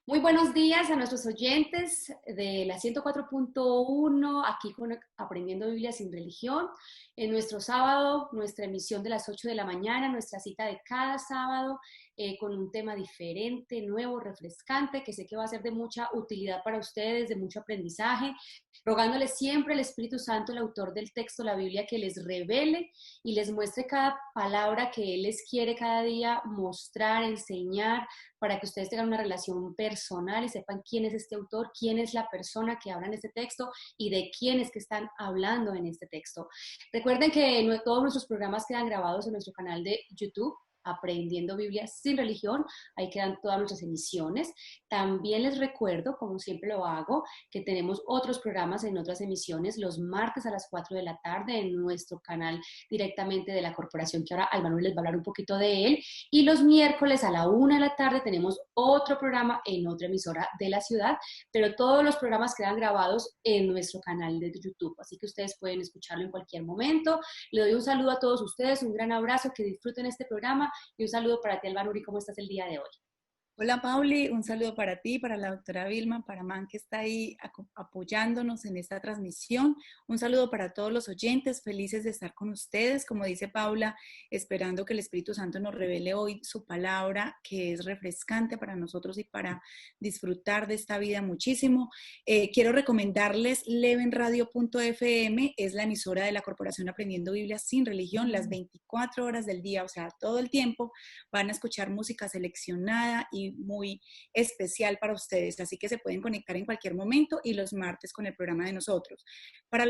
Muy buenos días a nuestros oyentes de la 104.1, aquí con Aprendiendo Biblia sin Religión. En nuestro sábado, nuestra emisión de las 8 de la mañana, nuestra cita de cada sábado con un tema diferente, nuevo, refrescante, que sé que va a ser de mucha utilidad para ustedes, de mucho aprendizaje, rogándoles siempre al Espíritu Santo, el autor del texto, la Biblia, que les revele y les muestre cada palabra que Él les quiere cada día mostrar, enseñar, para que ustedes tengan una relación personal y sepan quién es este autor, quién es la persona que habla en este texto y de quién es que están hablando en este texto. Recuerden que todos nuestros programas quedan grabados en nuestro canal de YouTube, Aprendiendo Biblia sin Religión. Ahí quedan todas nuestras emisiones. También les recuerdo, como siempre lo hago, que tenemos otros programas en otras emisiones los martes a las 4 de la tarde en nuestro canal directamente de la corporación, que ahora Almanu les va a hablar un poquito de él. Y los miércoles a la 1 de la tarde tenemos otro programa en otra emisora de la ciudad, pero todos los programas quedan grabados en nuestro canal de YouTube, así que ustedes pueden escucharlo en cualquier momento. Le doy un saludo a todos ustedes, un gran abrazo, que disfruten este programa y un saludo para ti, Albanuri. ¿Cómo estás el día de hoy? Hola Pauli, un saludo para ti, para la doctora Vilma, para Man que está ahí apoyándonos en esta transmisión. Un saludo para todos los oyentes, felices de estar con ustedes, como dice Paula, esperando que el Espíritu Santo nos revele hoy su palabra, que es refrescante para nosotros y para disfrutar de esta vida muchísimo. Quiero recomendarles levenradio.fm, es la emisora de la Corporación Aprendiendo Biblia sin Religión, las 24 horas del día, o sea, todo el tiempo van a escuchar música seleccionada y muy especial para ustedes, así que se pueden conectar en cualquier momento y los martes con el programa de nosotros. Para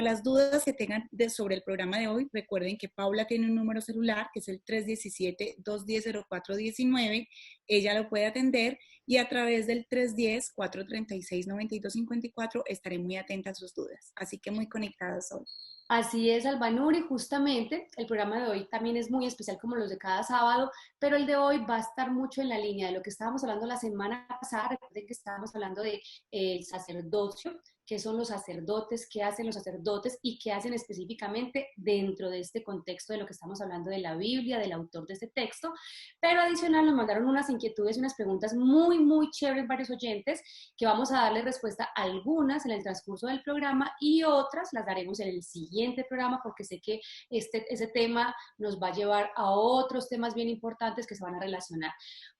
las dudas que tengan sobre el programa de hoy, recuerden que Paula tiene un número celular que es el 317-210-0419, ella lo puede atender y a través del 310-436-9254 estaré muy atenta a sus dudas, así que muy conectados hoy. Así es, Albanuri, justamente el programa de hoy también es muy especial como los de cada sábado, pero el de hoy va a estar mucho en la línea de lo que estábamos hablando la semana pasada. Recuerden que estábamos hablando de el sacerdocio, qué son los sacerdotes, qué hacen los sacerdotes y qué hacen específicamente dentro de este contexto de lo que estamos hablando de la Biblia, del autor de este texto. Pero adicional nos mandaron unas inquietudes y unas preguntas muy, muy chéveres varios oyentes, que vamos a darle respuesta a algunas en el transcurso del programa y otras las daremos en el siguiente programa, porque sé que ese tema nos va a llevar a otros temas bien importantes que se van a relacionar.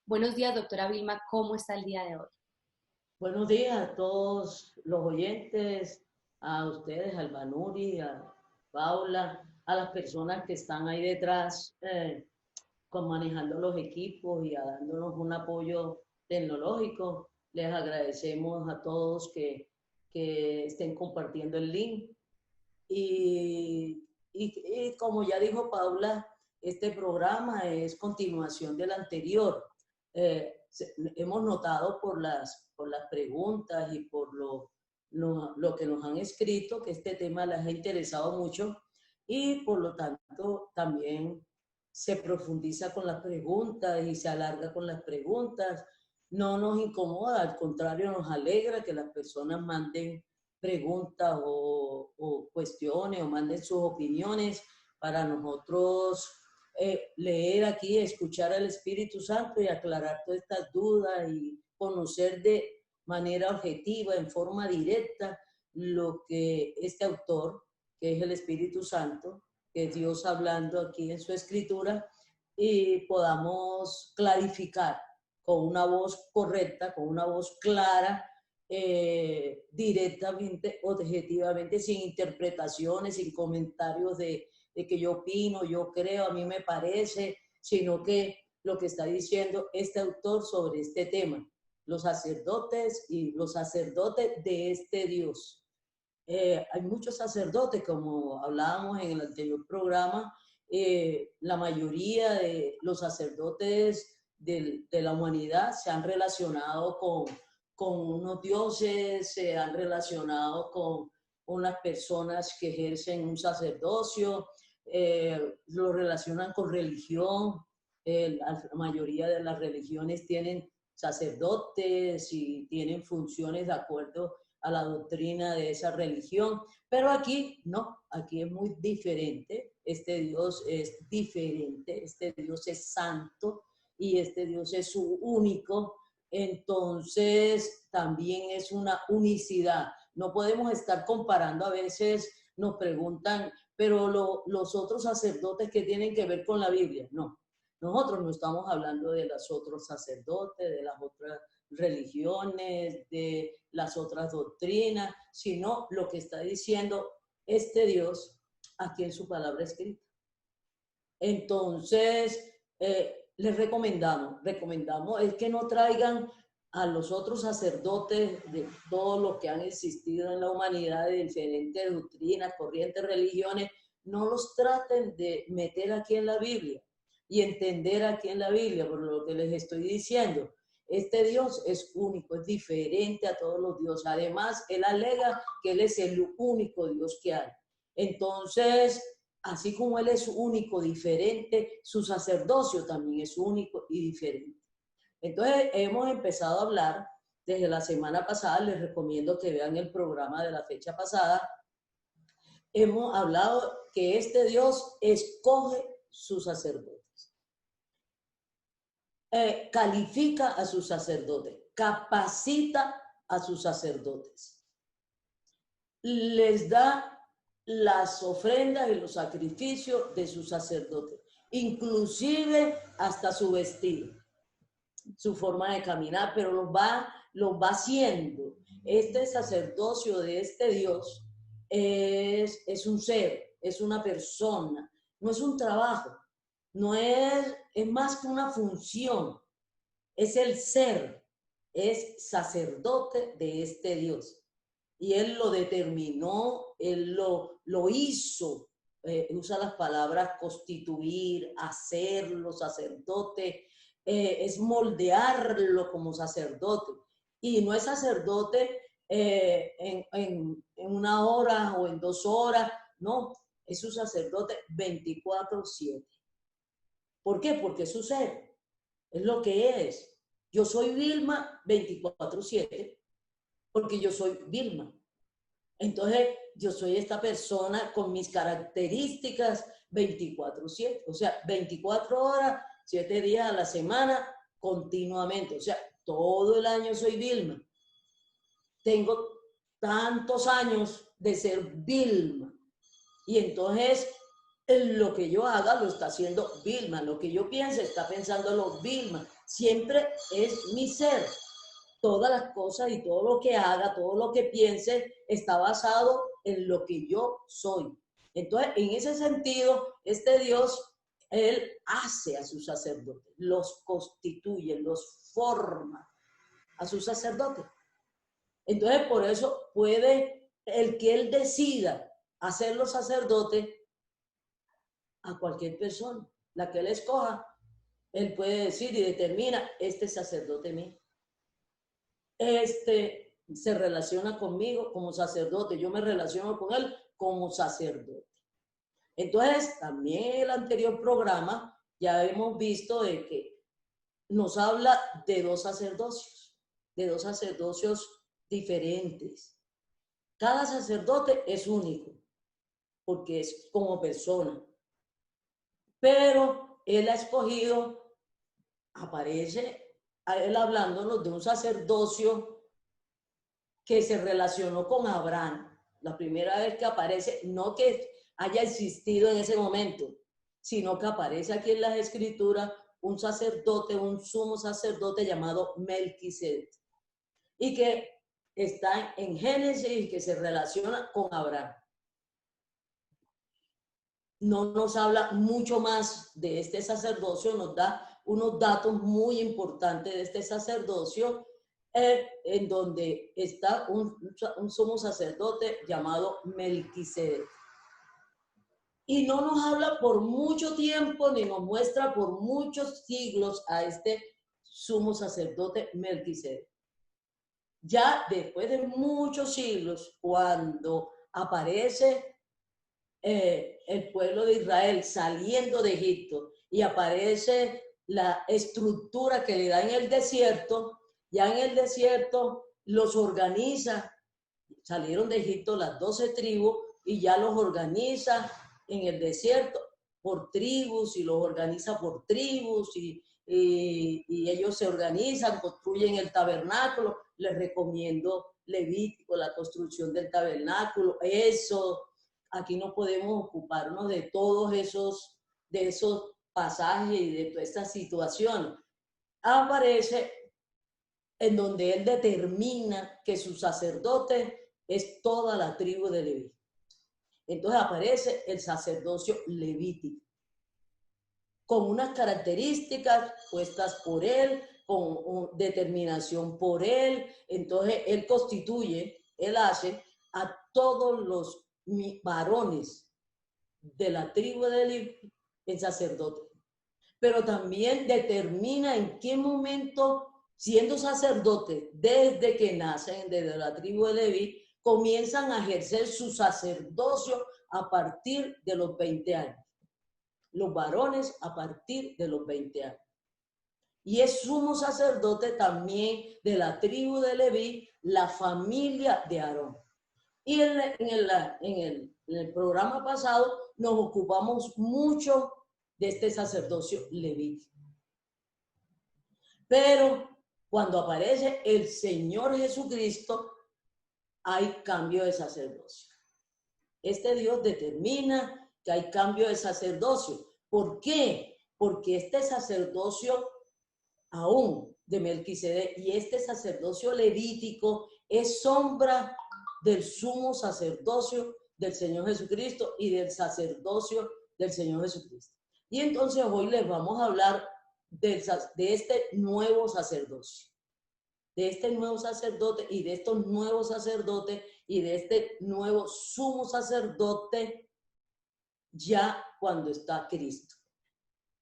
Buenos días, doctora Vilma, ¿cómo está el día de hoy? Buenos días a todos los oyentes, a ustedes, a Albanuri, a Paula, a las personas que están ahí detrás manejando los equipos y dándonos un apoyo tecnológico. Les agradecemos a todos que estén compartiendo el link. Y como ya dijo Paula, este programa es continuación del anterior. Hemos notado por las preguntas y por lo que nos han escrito que este tema les ha interesado mucho y por lo tanto también se profundiza con las preguntas y se alarga con las preguntas. No nos incomoda, al contrario, nos alegra que las personas manden preguntas o cuestiones o manden sus opiniones para nosotros leer aquí, escuchar al Espíritu Santo y aclarar todas estas dudas y conocer de manera objetiva, en forma directa, lo que este autor, que es el Espíritu Santo, que es Dios hablando aquí en su escritura, y podamos clarificar con una voz correcta, con una voz clara, directamente, objetivamente, sin interpretaciones, sin comentarios de que yo opino, yo creo, a mí me parece, sino que lo que está diciendo este autor sobre este tema, los sacerdotes y los sacerdotes de este Dios. Hay muchos sacerdotes, como hablábamos en el anterior programa, la mayoría de los sacerdotes de la humanidad se han relacionado con unos dioses, se han relacionado con unas personas que ejercen un sacerdocio, lo relacionan con religión. La mayoría de las religiones tienen sacerdotes y tienen funciones de acuerdo a la doctrina de esa religión, pero aquí no, aquí es muy diferente. Este Dios es diferente, este Dios es santo y este Dios es su único entonces también es una unicidad. No podemos estar comparando, a veces nos preguntan, pero los otros sacerdotes que tienen que ver con la Biblia, no. Nosotros no estamos hablando de los otros sacerdotes, de las otras religiones, de las otras doctrinas, sino lo que está diciendo este Dios aquí en su palabra escrita. Entonces, les recomendamos es que no traigan a los otros sacerdotes de todos los que han existido en la humanidad, de diferentes doctrinas, corrientes, religiones, no los traten de meter aquí en la Biblia y entender aquí en la Biblia, por lo que les estoy diciendo. Este Dios es único, es diferente a todos los dioses. Además, él alega que él es el único Dios que hay. Entonces, así como él es único, diferente, su sacerdocio también es único y diferente. Entonces, hemos empezado a hablar desde la semana pasada. Les recomiendo que vean el programa de la fecha pasada. Hemos hablado que este Dios escoge sus sacerdotes. Califica a sus sacerdotes, capacita a sus sacerdotes, les da las ofrendas y los sacrificios de sus sacerdotes, inclusive hasta su vestido, su forma de caminar, pero los va haciendo. Este sacerdocio de este Dios es un ser, es una persona, no es un trabajo. No es más que una función, es el ser, es sacerdote de este Dios. Y él lo determinó, él lo hizo, usa las palabras constituir, hacerlo sacerdote, es moldearlo como sacerdote. Y no es sacerdote en una hora o en 2 horas, no, es un sacerdote 24/7. ¿Por qué? Porque es su ser, es lo que es. Yo soy Vilma 24/7, porque yo soy Vilma. Entonces, yo soy esta persona con mis características 24/7, o sea, 24 horas, 7 días a la semana, continuamente. O sea, todo el año soy Vilma. Tengo tantos años de ser Vilma. Y entonces, lo que yo haga lo está haciendo Vilma, lo que yo piense está pensándolo Vilma. Siempre es mi ser. Todas las cosas y todo lo que haga, todo lo que piense está basado en lo que yo soy. Entonces, en ese sentido, este Dios, él hace a sus sacerdotes, los constituye, los forma a sus sacerdotes. Entonces, por eso puede el que él decida hacerlos sacerdotes a cualquier persona, la que él escoja, él puede decir y determina, este sacerdote mío. Este se relaciona conmigo como sacerdote, yo me relaciono con él como sacerdote. Entonces, también en el anterior programa ya hemos visto de que nos habla de 2 sacerdocios diferentes. Cada sacerdote es único, porque es como persona. Pero él ha escogido, aparece él hablándonos de un sacerdocio que se relacionó con Abraham. La primera vez que aparece, no que haya existido en ese momento, sino que aparece aquí en las escrituras un sacerdote, un sumo sacerdote llamado Melquisedec, y que está en Génesis y que se relaciona con Abraham. No nos habla mucho más de este sacerdocio, nos da unos datos muy importantes de este sacerdocio, en donde está un sumo sacerdote llamado Melquisedec. Y no nos habla por mucho tiempo, ni nos muestra por muchos siglos a este sumo sacerdote Melquisedec. Ya después de muchos siglos, cuando aparece el pueblo de Israel saliendo de Egipto y aparece la estructura que le da en el desierto, ya en el desierto los organiza, salieron de Egipto las 12 tribus y ya los organiza en el desierto por tribus y los organiza por tribus y y ellos se organizan, construyen el tabernáculo. Les recomiendo Levítico, la construcción del tabernáculo. Eso, aquí no podemos ocuparnos de todos de esos pasajes y de toda esta situación. Aparece en donde él determina que su sacerdote es toda la tribu de Leví. Entonces aparece el sacerdocio levítico, con unas características puestas por él, con determinación por él. Entonces él constituye, él hace a todos los varones de la tribu de Leví en sacerdote. Pero también determina en qué momento, siendo sacerdote, desde que nacen, desde la tribu de Leví, comienzan a ejercer su sacerdocio a partir de los 20 años. Los varones a partir de los 20 años. Y es sumo sacerdote también de la tribu de Leví, la familia de Aarón. Y en el programa pasado nos ocupamos mucho de este sacerdocio levítico. Pero cuando aparece el Señor Jesucristo, hay cambio de sacerdocio. Este Dios determina que hay cambio de sacerdocio. ¿Por qué? Porque este sacerdocio aún de Melquisedec y este sacerdocio levítico es sombra del sumo sacerdocio del Señor Jesucristo y del sacerdocio del Señor Jesucristo. Y entonces hoy les vamos a hablar de este nuevo sacerdocio, de este nuevo sacerdote y de estos nuevos sacerdotes y de este nuevo sumo sacerdote ya cuando está Cristo.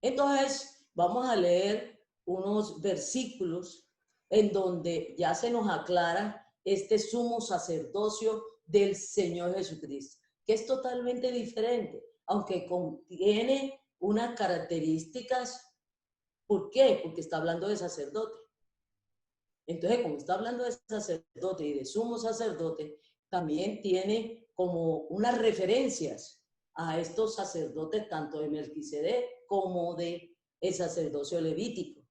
Entonces vamos a leer unos versículos en donde ya se nos aclara este sumo sacerdocio del Señor Jesucristo, que es totalmente diferente, aunque contiene unas características. ¿Por qué? Porque está hablando de sacerdote. Entonces, como está hablando de sacerdote y de sumo sacerdote, también tiene como unas referencias a estos sacerdotes, tanto de Melquisedec como de el sacerdocio levítico.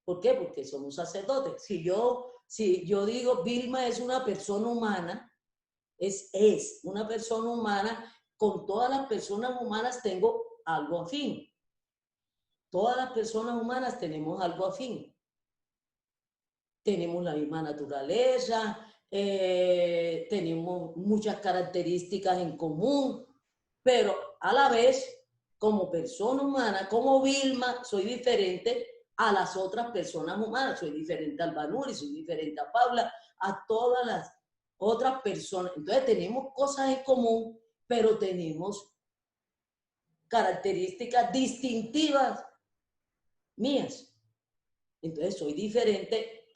¿Por qué? Porque somos sacerdotes. Si yo digo Vilma es una persona humana, es una persona humana, con todas las personas humanas tengo algo afín. Todas las personas humanas tenemos algo afín. Tenemos la misma naturaleza, tenemos muchas características en común, pero a la vez, como persona humana, como Vilma, soy diferente a las otras personas humanas. Soy diferente al Banuri, soy diferente a Paula, a todas las otras personas. Entonces tenemos cosas en común, pero tenemos características distintivas mías. Entonces soy diferente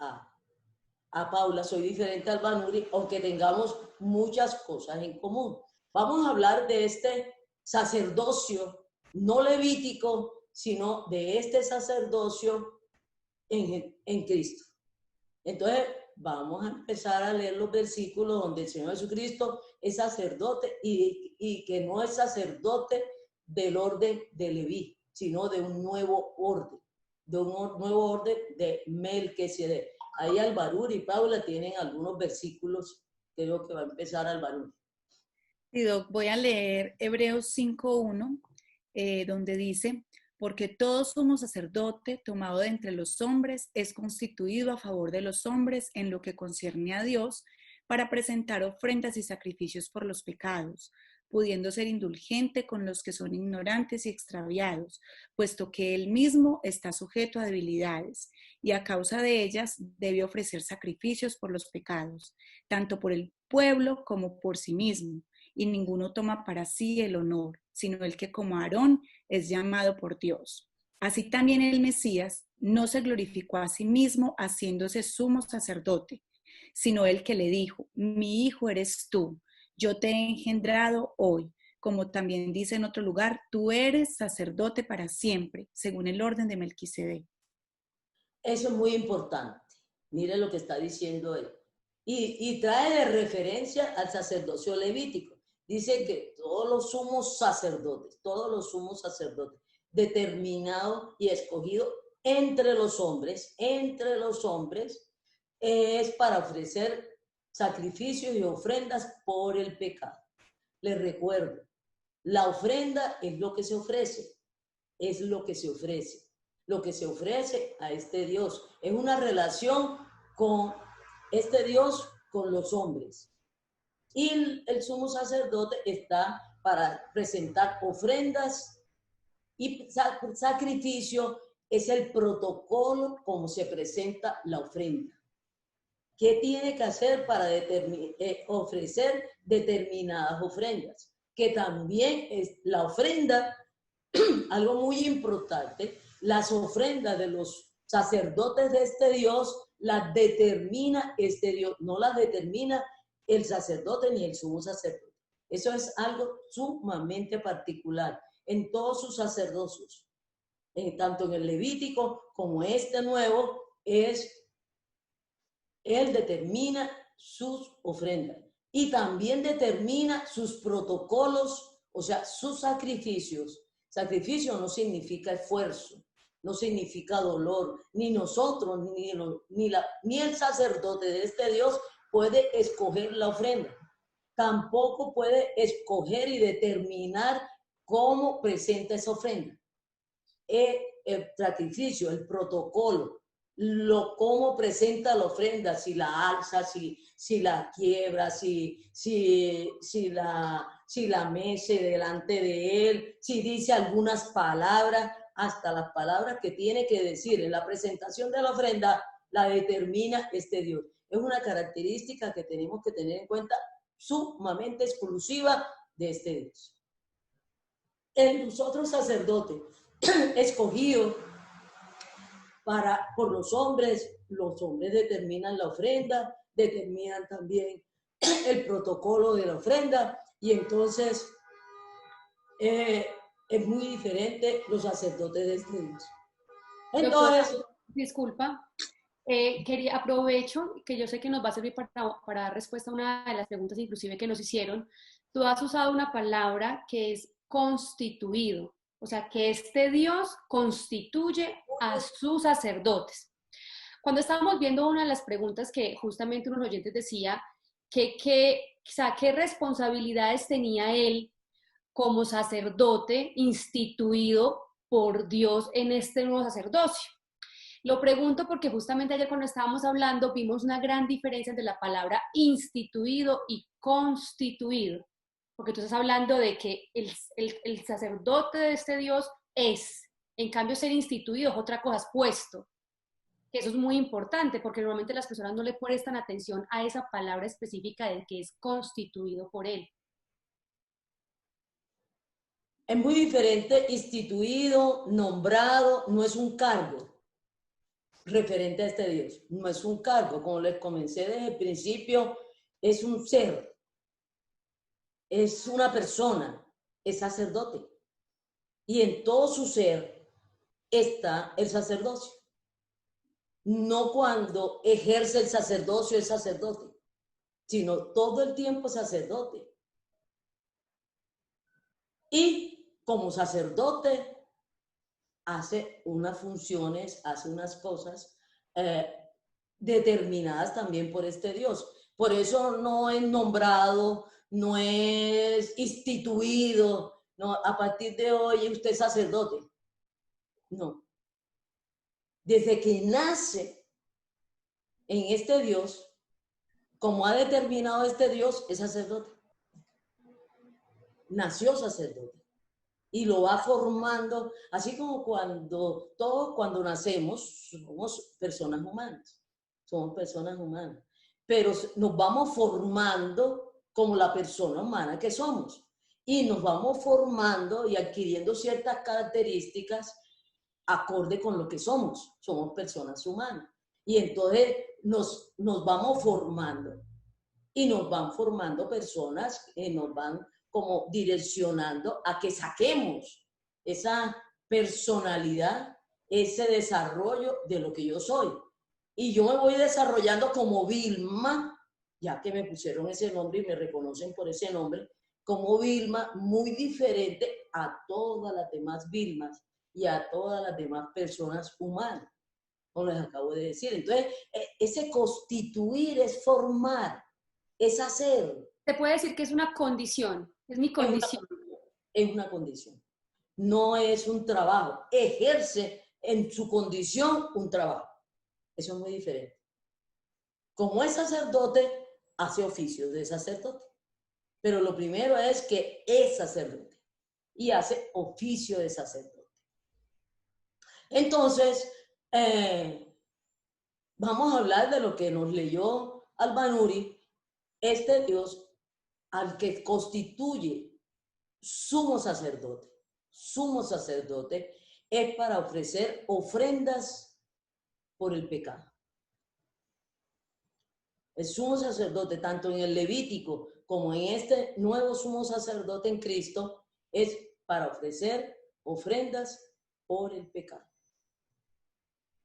a Paula, soy diferente al Banuri, aunque tengamos muchas cosas en común. Vamos a hablar de este sacerdocio no levítico, sino de este sacerdocio en Cristo. Entonces vamos a empezar a leer los versículos donde el Señor Jesucristo es sacerdote y que no es sacerdote del orden de Leví, sino de un nuevo orden, de Melquisedec. Ahí Albarur y Paula tienen algunos versículos, creo que va a empezar Albarur. Sí, Doc, voy a leer Hebreos 5:1, donde dice: porque todo sumo sacerdote tomado de entre los hombres es constituido a favor de los hombres en lo que concierne a Dios, para presentar ofrendas y sacrificios por los pecados, pudiendo ser indulgente con los que son ignorantes y extraviados, puesto que él mismo está sujeto a debilidades, y a causa de ellas debe ofrecer sacrificios por los pecados, tanto por el pueblo como por sí mismo, y ninguno toma para sí el honor, sino el que como Aarón es llamado por Dios. Así también el Mesías no se glorificó a sí mismo haciéndose sumo sacerdote, sino el que le dijo: mi hijo eres tú, yo te he engendrado hoy. Como también dice en otro lugar: tú eres sacerdote para siempre, según el orden de Melquisedec. Eso es muy importante. Mire lo que está diciendo él. Y trae de referencia al sacerdocio levítico. Dice que todos los sumos sacerdotes, determinados y escogidos entre los hombres, es para ofrecer sacrificios y ofrendas por el pecado. Les recuerdo, la ofrenda es lo que se ofrece, es lo que se ofrece. Lo que se ofrece a este Dios es una relación con este Dios, con los hombres. Y el sumo sacerdote está para presentar ofrendas y sacrificio es el protocolo como se presenta la ofrenda. ¿Qué tiene que hacer para ofrecer determinadas ofrendas? Que también es la ofrenda, algo muy importante, las ofrendas de los sacerdotes de este Dios las determina este Dios, no las determina el sacerdote ni el sumo sacerdote. Eso es algo sumamente particular en todos sus sacerdocios, tanto en el Levítico como este nuevo, él determina sus ofrendas y también determina sus protocolos, o sea, sus sacrificios. Sacrificio no significa esfuerzo, no significa dolor, ni nosotros, ni el sacerdote de este Dios puede escoger la ofrenda. Tampoco puede escoger y determinar cómo presenta esa ofrenda. El sacrificio, el protocolo, cómo presenta la ofrenda, si la alza, si la quiebra, si la mece delante de él, si dice algunas palabras, hasta las palabras que tiene que decir en la presentación de la ofrenda, la determina este Dios. Es una característica que tenemos que tener en cuenta, sumamente exclusiva de este Dios. Los otros sacerdotes escogidos por los hombres determinan la ofrenda, determinan también el protocolo de la ofrenda, y entonces es muy diferente los sacerdotes de este Dios. Entonces, disculpa, aprovecho que yo sé que nos va a servir para dar respuesta a una de las preguntas inclusive que nos hicieron. Tú has usado una palabra que es constituido, o sea, que este Dios constituye a sus sacerdotes. Cuando estábamos viendo una de las preguntas que justamente unos oyentes decía, ¿qué responsabilidades tenía él como sacerdote instituido por Dios en este nuevo sacerdocio? Lo pregunto porque justamente ayer cuando estábamos hablando vimos una gran diferencia entre la palabra instituido y constituido. Porque tú estás hablando de que el sacerdote de este Dios es, en cambio ser instituido es otra cosa, es puesto. Que eso es muy importante porque normalmente las personas no le prestan atención a esa palabra específica de que es constituido por él. Es muy diferente, instituido, nombrado, no es un cargo referente a este Dios, no es un cargo, como les comencé desde el principio, es un ser. Es una persona, es sacerdote. Y en todo su ser está el sacerdocio. No cuando ejerce el sacerdocio es sacerdote, sino todo el tiempo es sacerdote. Y como sacerdote hace unas funciones, hace unas cosas determinadas también por este Dios. Por eso no es nombrado, no es instituido, no, a partir de hoy usted es sacerdote. No. Desde que nace en este Dios, como ha determinado este Dios, es sacerdote. Nació sacerdote. Y lo va formando, así como cuando nacemos, somos personas humanas. Somos personas humanas. Pero nos vamos formando como la persona humana que somos. Y nos vamos formando y adquiriendo ciertas características acorde con lo que somos. Somos personas humanas. Y entonces nos vamos formando. Y nos van formando personas que nos van como direccionando a que saquemos esa personalidad, ese desarrollo de lo que yo soy. Y yo me voy desarrollando como Vilma, ya que me pusieron ese nombre y me reconocen por ese nombre, como Vilma, muy diferente a todas las demás Vilmas. y a todas las demás personas humanas, como les acabo de decir. Entonces, ese constituir es formar, es hacer. Se puede decir que es una condición, es mi condición. Es una condición. No es un trabajo. Ejerce en su condición un trabajo. Eso es muy diferente. Como es sacerdote, hace oficio de sacerdote. Pero lo primero es que es sacerdote y hace oficio de sacerdote. Entonces, vamos a hablar de lo que nos leyó Al-Banuri, este Dios al que constituye sumo sacerdote es para ofrecer ofrendas por el pecado. El sumo sacerdote, tanto en el Levítico como en este nuevo sumo sacerdote en Cristo, es para ofrecer ofrendas por el pecado.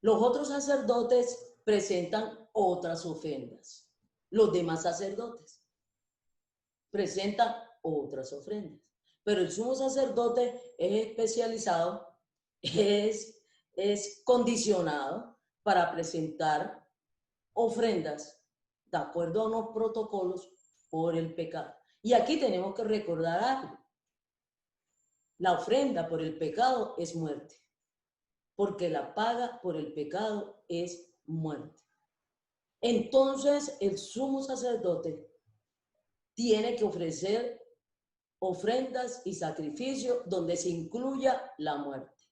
Los otros sacerdotes presentan otras ofrendas. Los demás sacerdotes presentan otras ofrendas. Pero el sumo sacerdote es especializado, es condicionado para presentar ofrendas de acuerdo a unos protocolos por el pecado. Y aquí tenemos que recordar algo. La ofrenda por el pecado es muerte, porque la paga por el pecado es muerte. Entonces, el sumo sacerdote tiene que ofrecer ofrendas y sacrificios donde se incluya la muerte.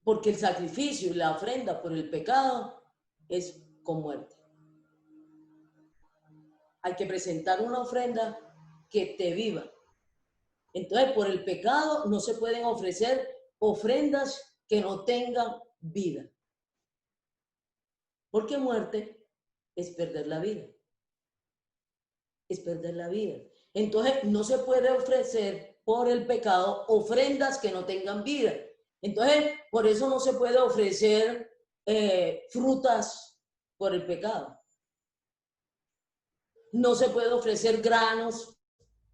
Porque el sacrificio y la ofrenda por el pecado es con muerte. Hay que presentar una ofrenda que te viva. Entonces, por el pecado no se pueden ofrecer ofrendas que no tengan vida. Porque muerte es perder la vida. Es perder la vida. Entonces, no se puede ofrecer por el pecado ofrendas que no tengan vida. Entonces, por eso no se puede ofrecer frutas por el pecado. No se puede ofrecer granos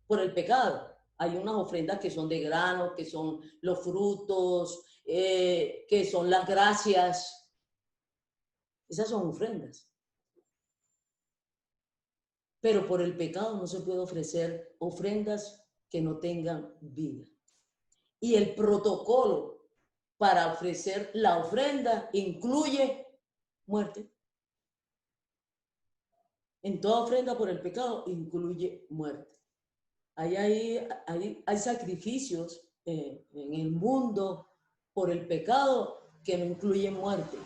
por el pecado. Hay unas ofrendas que son de grano, que son los frutos, que son las gracias. Esas son ofrendas. Pero por el pecado no se puede ofrecer ofrendas que no tengan vida. Y el protocolo para ofrecer la ofrenda incluye muerte. En toda ofrenda por el pecado incluye muerte. Hay sacrificios en el mundo por el pecado que no incluyen muerte.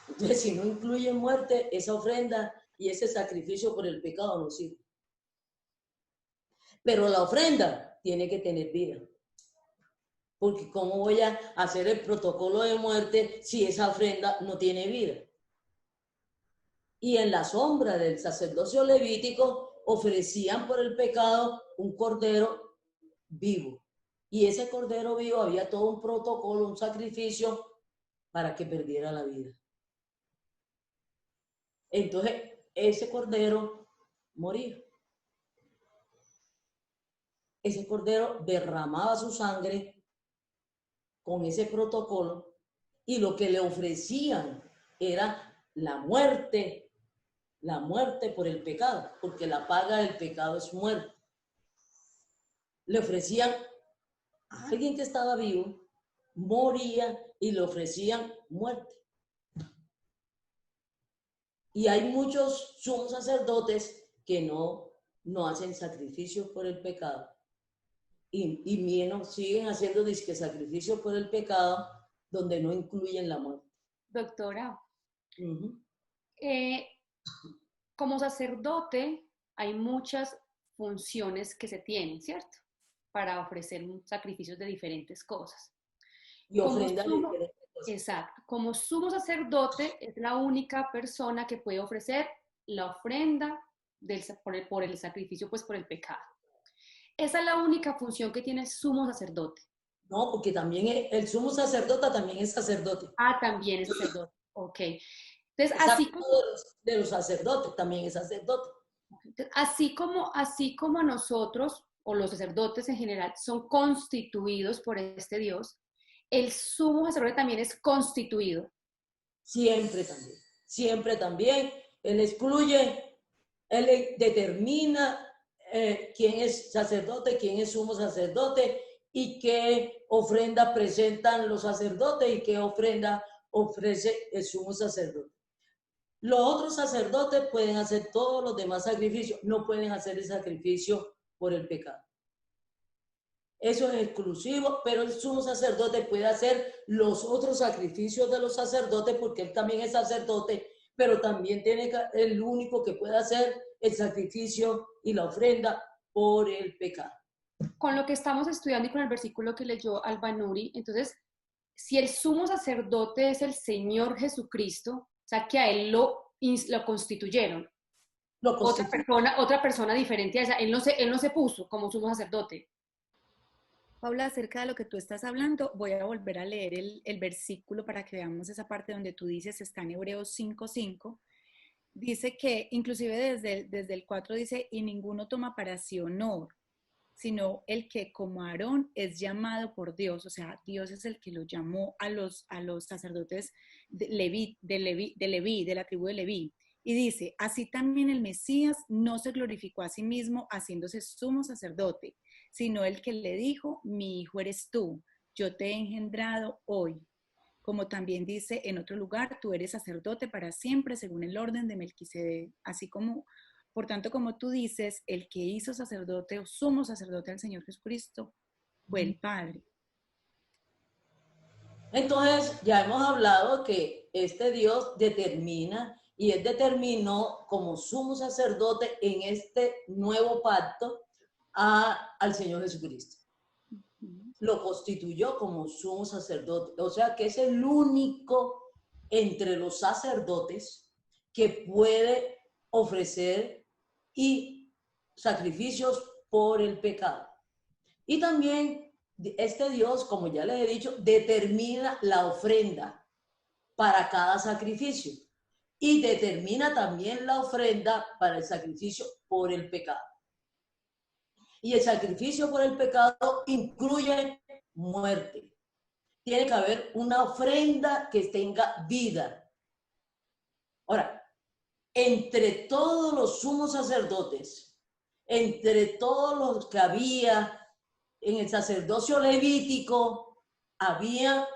Entonces, si no incluyen muerte, esa ofrenda y ese sacrificio por el pecado no sirve. Pero la ofrenda tiene que tener vida. Porque ¿cómo voy a hacer el protocolo de muerte si esa ofrenda no tiene vida? Y en la sombra del sacerdocio levítico ofrecían por el pecado un cordero vivo. Y ese cordero vivo había todo un protocolo, un sacrificio para que perdiera la vida. Entonces, ese cordero moría. Ese cordero derramaba su sangre con ese protocolo y lo que le ofrecían era la muerte por el pecado, porque la paga del pecado es muerte. Le ofrecían a alguien que estaba vivo, moría y le ofrecían muerte. Y hay muchos sumos sacerdotes que no hacen sacrificios por el pecado. Y menos siguen haciendo disque sacrificios por el pecado donde no incluyen la muerte. Doctora, como sacerdote hay muchas funciones que se tienen, ¿cierto? Para ofrecer sacrificios de diferentes cosas. Y ofrendas de diferentes cosas. Exacto. Como sumo sacerdote es la única persona que puede ofrecer la ofrenda por el sacrificio, pues por el pecado. Esa es la única función que tiene el sumo sacerdote. No, porque también el sumo sacerdote también es sacerdote. Ah, también es sacerdote. Ok. Entonces, así como de los sacerdotes también es sacerdote. Así como a nosotros o los sacerdotes en general, son constituidos por este Dios, el sumo sacerdote también es constituido. Siempre también, siempre también. Él excluye, él determina quién es sacerdote, quién es sumo sacerdote y qué ofrenda presentan los sacerdotes y qué ofrenda ofrece el sumo sacerdote. Los otros sacerdotes pueden hacer todos los demás sacrificios, no pueden hacer el sacrificio por el pecado. Eso es exclusivo, pero el sumo sacerdote puede hacer los otros sacrificios de los sacerdotes porque él también es sacerdote, pero también tiene el único que puede hacer el sacrificio y la ofrenda por el pecado. Con lo que estamos estudiando y con el versículo que leyó Albanuri, entonces, si el sumo sacerdote es el Señor Jesucristo, o sea, que a él lo constituyeron, otra persona diferente a esa, él no se puso como sumo sacerdote. Paula, acerca de lo que tú estás hablando, voy a volver a leer el versículo para que veamos esa parte donde tú dices, está en Hebreos 5:5. Dice que, inclusive desde el 4 dice, y ninguno toma para sí honor, sino el que como Aarón es llamado por Dios, o sea, Dios es el que lo llamó a los sacerdotes de Leví, de la tribu de Leví. Y dice, así también el Mesías no se glorificó a sí mismo haciéndose sumo sacerdote, sino el que le dijo, mi hijo eres tú, yo te he engendrado hoy. Como también dice en otro lugar, tú eres sacerdote para siempre según el orden de Melquisedec. Así como, por tanto, como tú dices, el que hizo sacerdote o sumo sacerdote al Señor Jesucristo fue el Padre. Entonces, ya hemos hablado que este Dios determina y él determinó como sumo sacerdote en este nuevo pacto al Señor Jesucristo. Lo constituyó como sumo sacerdote. O sea que es el único entre los sacerdotes que puede ofrecer y sacrificios por el pecado. Y también este Dios, como ya les he dicho, determina la ofrenda para cada sacrificio y determina también la ofrenda para el sacrificio por el pecado. Y el sacrificio por el pecado incluye muerte. Tiene que haber una ofrenda que tenga vida. Ahora, entre todos los sumos sacerdotes, entre todos los que había en el sacerdocio levítico,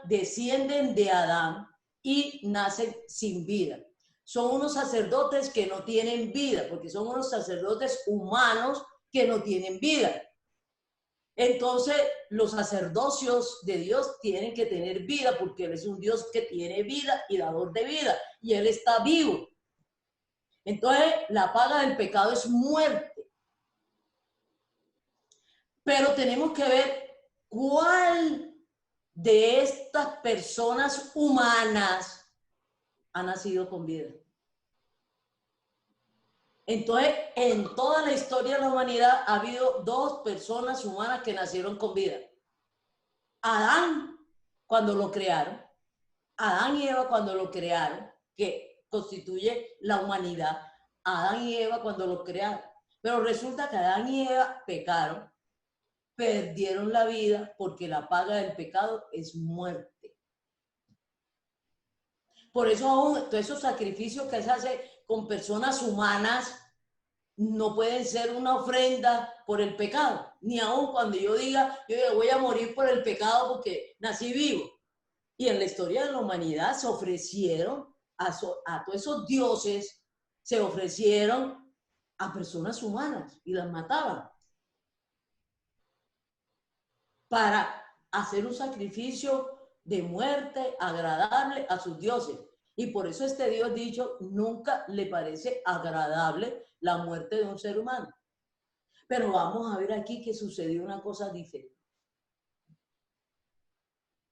descienden de Adán y nacen sin vida. Son unos sacerdotes que no tienen vida, porque son unos sacerdotes humanos que no tienen vida. Entonces, los sacerdocios de Dios tienen que tener vida, porque Él es un Dios que tiene vida y dador de vida, y Él está vivo. Entonces, la paga del pecado es muerte. Pero tenemos que ver cuál de estas personas humanas ha nacido con vida. Entonces, en toda la historia de la humanidad ha habido dos personas humanas que nacieron con vida. Adán, cuando lo crearon, Adán y Eva cuando lo crearon, que constituye la humanidad, Adán y Eva cuando lo crearon. Pero resulta que Adán y Eva pecaron, perdieron la vida porque la paga del pecado es muerte. Por eso aún todos esos sacrificios que se hacen con personas humanas no pueden ser una ofrenda por el pecado. Ni aún cuando yo diga voy a morir por el pecado porque nací vivo. Y en la historia de la humanidad se ofrecieron a todos esos dioses, se ofrecieron a personas humanas y las mataban para hacer un sacrificio de muerte agradable a sus dioses. Y por eso este Dios dicho, nunca le parece agradable la muerte de un ser humano. Pero vamos a ver aquí que sucedió una cosa diferente.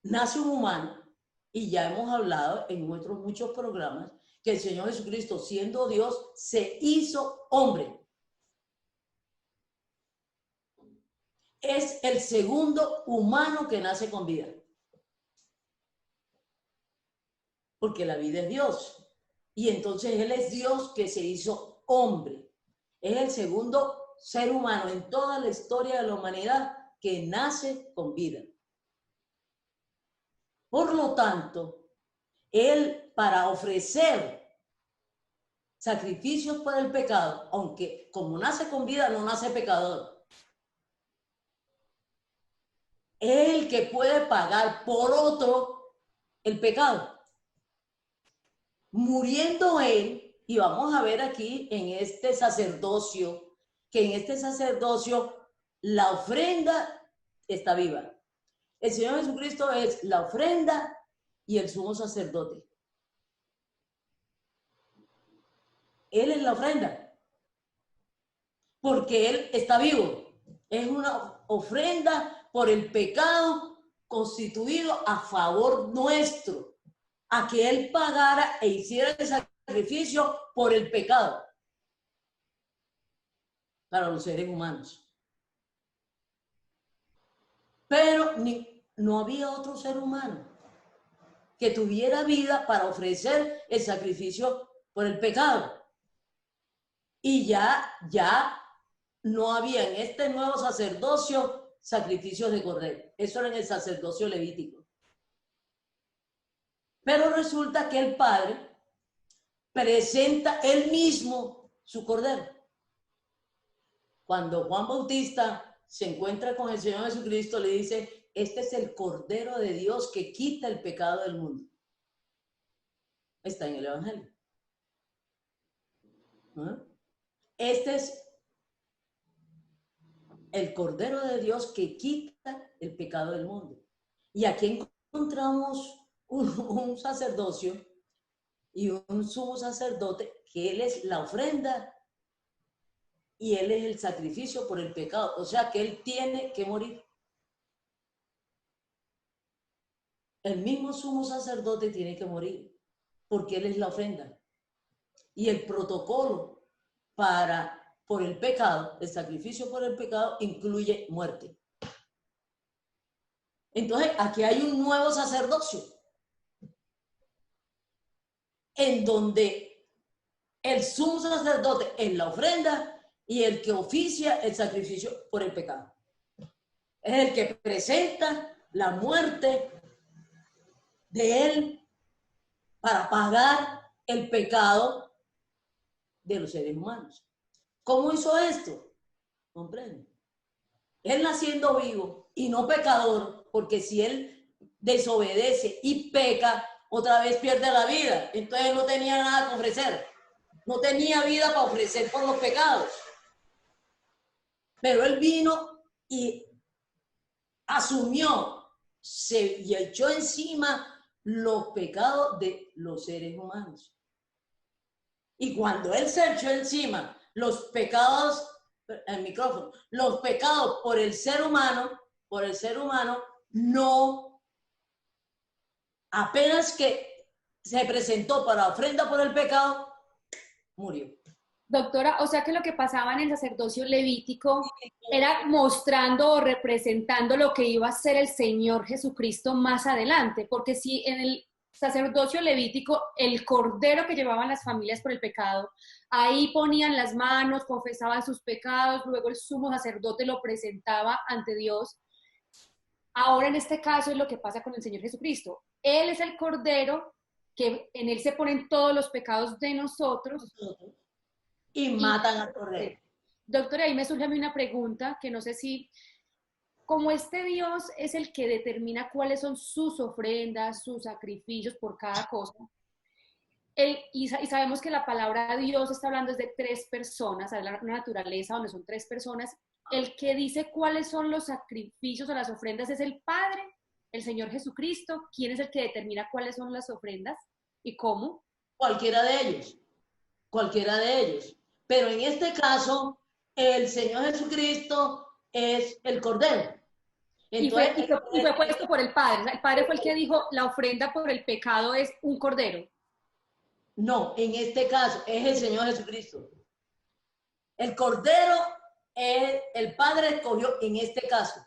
Nace un humano, y ya hemos hablado en otros muchos programas, que el Señor Jesucristo, siendo Dios, se hizo hombre. Es el segundo humano que nace con vida. Porque la vida es Dios. Y entonces Él es Dios que se hizo hombre. Es el segundo ser humano en toda la historia de la humanidad que nace con vida. Por lo tanto, Él, para ofrecer sacrificios por el pecado, aunque como nace con vida, no nace pecador, es el que puede pagar por otro el pecado. Muriendo Él, y vamos a ver aquí en este sacerdocio, que en este sacerdocio la ofrenda está viva. El Señor Jesucristo es la ofrenda y el sumo sacerdote. Él es la ofrenda, porque Él está vivo. Es una ofrenda por el pecado constituido a favor nuestro, a que Él pagara e hiciera el sacrificio por el pecado para los seres humanos. Pero no había otro ser humano que tuviera vida para ofrecer el sacrificio por el pecado. Y ya no había en este nuevo sacerdocio sacrificios de cordero. Eso era en el sacerdocio levítico. Pero resulta que el Padre presenta él mismo su cordero. Cuando Juan Bautista se encuentra con el Señor Jesucristo, le dice, este es el Cordero de Dios que quita el pecado del mundo. Está en el Evangelio. Este es el Cordero de Dios que quita el pecado del mundo. Y aquí encontramos un sacerdocio y un sumo sacerdote que él es la ofrenda y él es el sacrificio por el pecado. O sea que él tiene que morir. El mismo sumo sacerdote tiene que morir porque él es la ofrenda. Y el protocolo por el pecado, el sacrificio por el pecado, incluye muerte. Entonces, aquí hay un nuevo sacerdocio en donde el sumo sacerdote es la ofrenda y el que oficia el sacrificio por el pecado. Es el que presenta la muerte de él para pagar el pecado de los seres humanos. ¿Cómo hizo esto? ¿Comprende? Él naciendo vivo y no pecador, porque si él desobedece y peca, otra vez pierde la vida. Entonces no tenía nada que ofrecer. No tenía vida para ofrecer por los pecados. Pero él vino y asumió, y echó encima los pecados de los seres humanos. Y cuando él se echó encima los pecados, el micrófono, los pecados por el ser humano, no, apenas que se presentó para ofrenda por el pecado, murió. Doctora, o sea que lo que pasaba en el sacerdocio levítico era mostrando o representando lo que iba a ser el Señor Jesucristo más adelante, porque si en el sacerdocio levítico el cordero que llevaban las familias por el pecado, ahí ponían las manos, confesaban sus pecados, luego el sumo sacerdote lo presentaba ante Dios. Ahora en este caso es lo que pasa con el Señor Jesucristo. Él es el cordero que en él se ponen todos los pecados de nosotros. Y matan al cordero. Doctora, ahí me surge a mí una pregunta que no sé si, como este Dios es el que determina cuáles son sus ofrendas, sus sacrificios por cada cosa, y sabemos que la palabra Dios está hablando desde tres personas, de la naturaleza donde son tres personas, el que dice cuáles son los sacrificios o las ofrendas es el Padre, el Señor Jesucristo. ¿Quién es el que determina cuáles son las ofrendas y cómo? Cualquiera de ellos. Pero en este caso, el Señor Jesucristo es el Cordero. Entonces, y fue puesto por el Padre. O sea, el Padre fue el que dijo, la ofrenda por el pecado es un Cordero. No, en este caso es el Señor Jesucristo. El Cordero, el Padre escogió en este caso.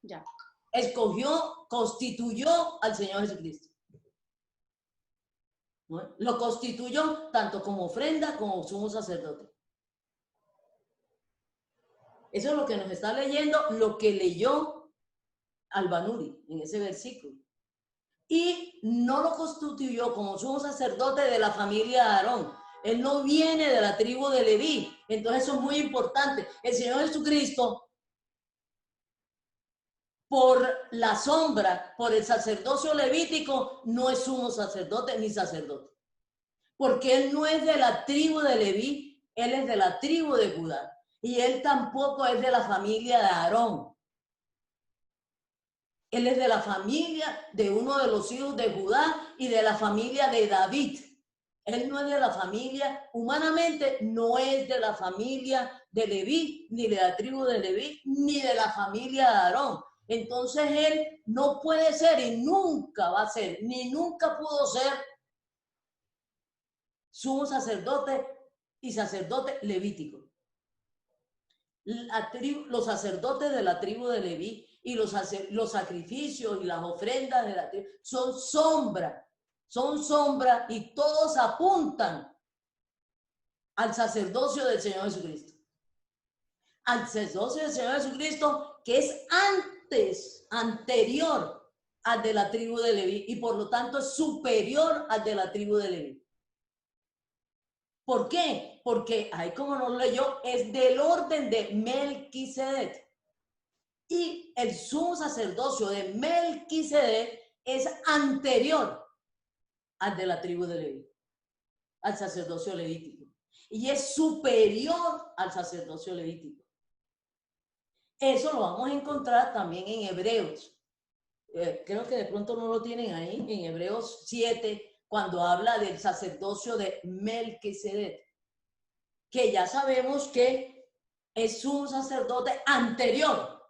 Ya. Constituyó al Señor Jesucristo. ¿No? Lo constituyó tanto como ofrenda como sumo sacerdote. Eso es lo que nos está leyendo, lo que leyó Albanuri en ese versículo. Y no lo constituyó como sumo sacerdote de la familia de Aarón. Él no viene de la tribu de Leví. Entonces eso es muy importante. El Señor Jesucristo, por la sombra, por el sacerdocio levítico, no es sumo sacerdote ni sacerdote. Porque Él no es de la tribu de Leví, Él es de la tribu de Judá. Y Él tampoco es de la familia de Aarón. Él es de la familia de uno de los hijos de Judá y de la familia de David. Él no es de la familia, humanamente no es de la familia de Leví, ni de la tribu de Leví, ni de la familia de Aarón. Entonces él no puede ser y nunca va a ser, ni nunca pudo ser sumo sacerdote y sacerdote levítico. Los sacerdotes de la tribu de Leví y los sacrificios y las ofrendas de la tribu son sombra y todos apuntan al sacerdocio del Señor Jesucristo. Al sacerdocio del Señor Jesucristo que es anterior al de la tribu de Leví y por lo tanto es superior al de la tribu de Leví. ¿Por qué? Porque ahí como nos leyó, es del orden de Melquisedec. Y el sumo sacerdocio de Melquisedec es anterior al de la tribu de Leví, al sacerdocio levítico. Y es superior al sacerdocio levítico. Eso lo vamos a encontrar también en Hebreos. Creo que de pronto no lo tienen ahí, en Hebreos 7, cuando habla del sacerdocio de Melquisedec, que ya sabemos que es un sacerdote anterior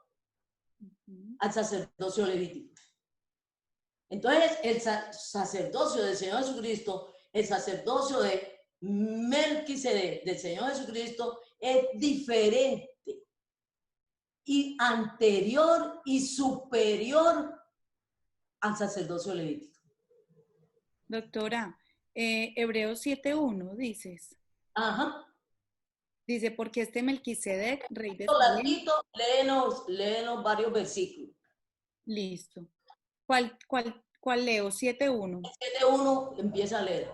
al sacerdocio levítico. Entonces, el sacerdocio del Señor Jesucristo, el sacerdocio de Melquisedec del Señor Jesucristo es diferente y anterior y superior al sacerdocio levítico. Doctora, Hebreos 7:1 dices. Ajá. Dice, porque este Melquisedec, rey de Salem. Léenos varios versículos. Listo. ¿Cuál leo? 7:1. 7:1 empieza a leer.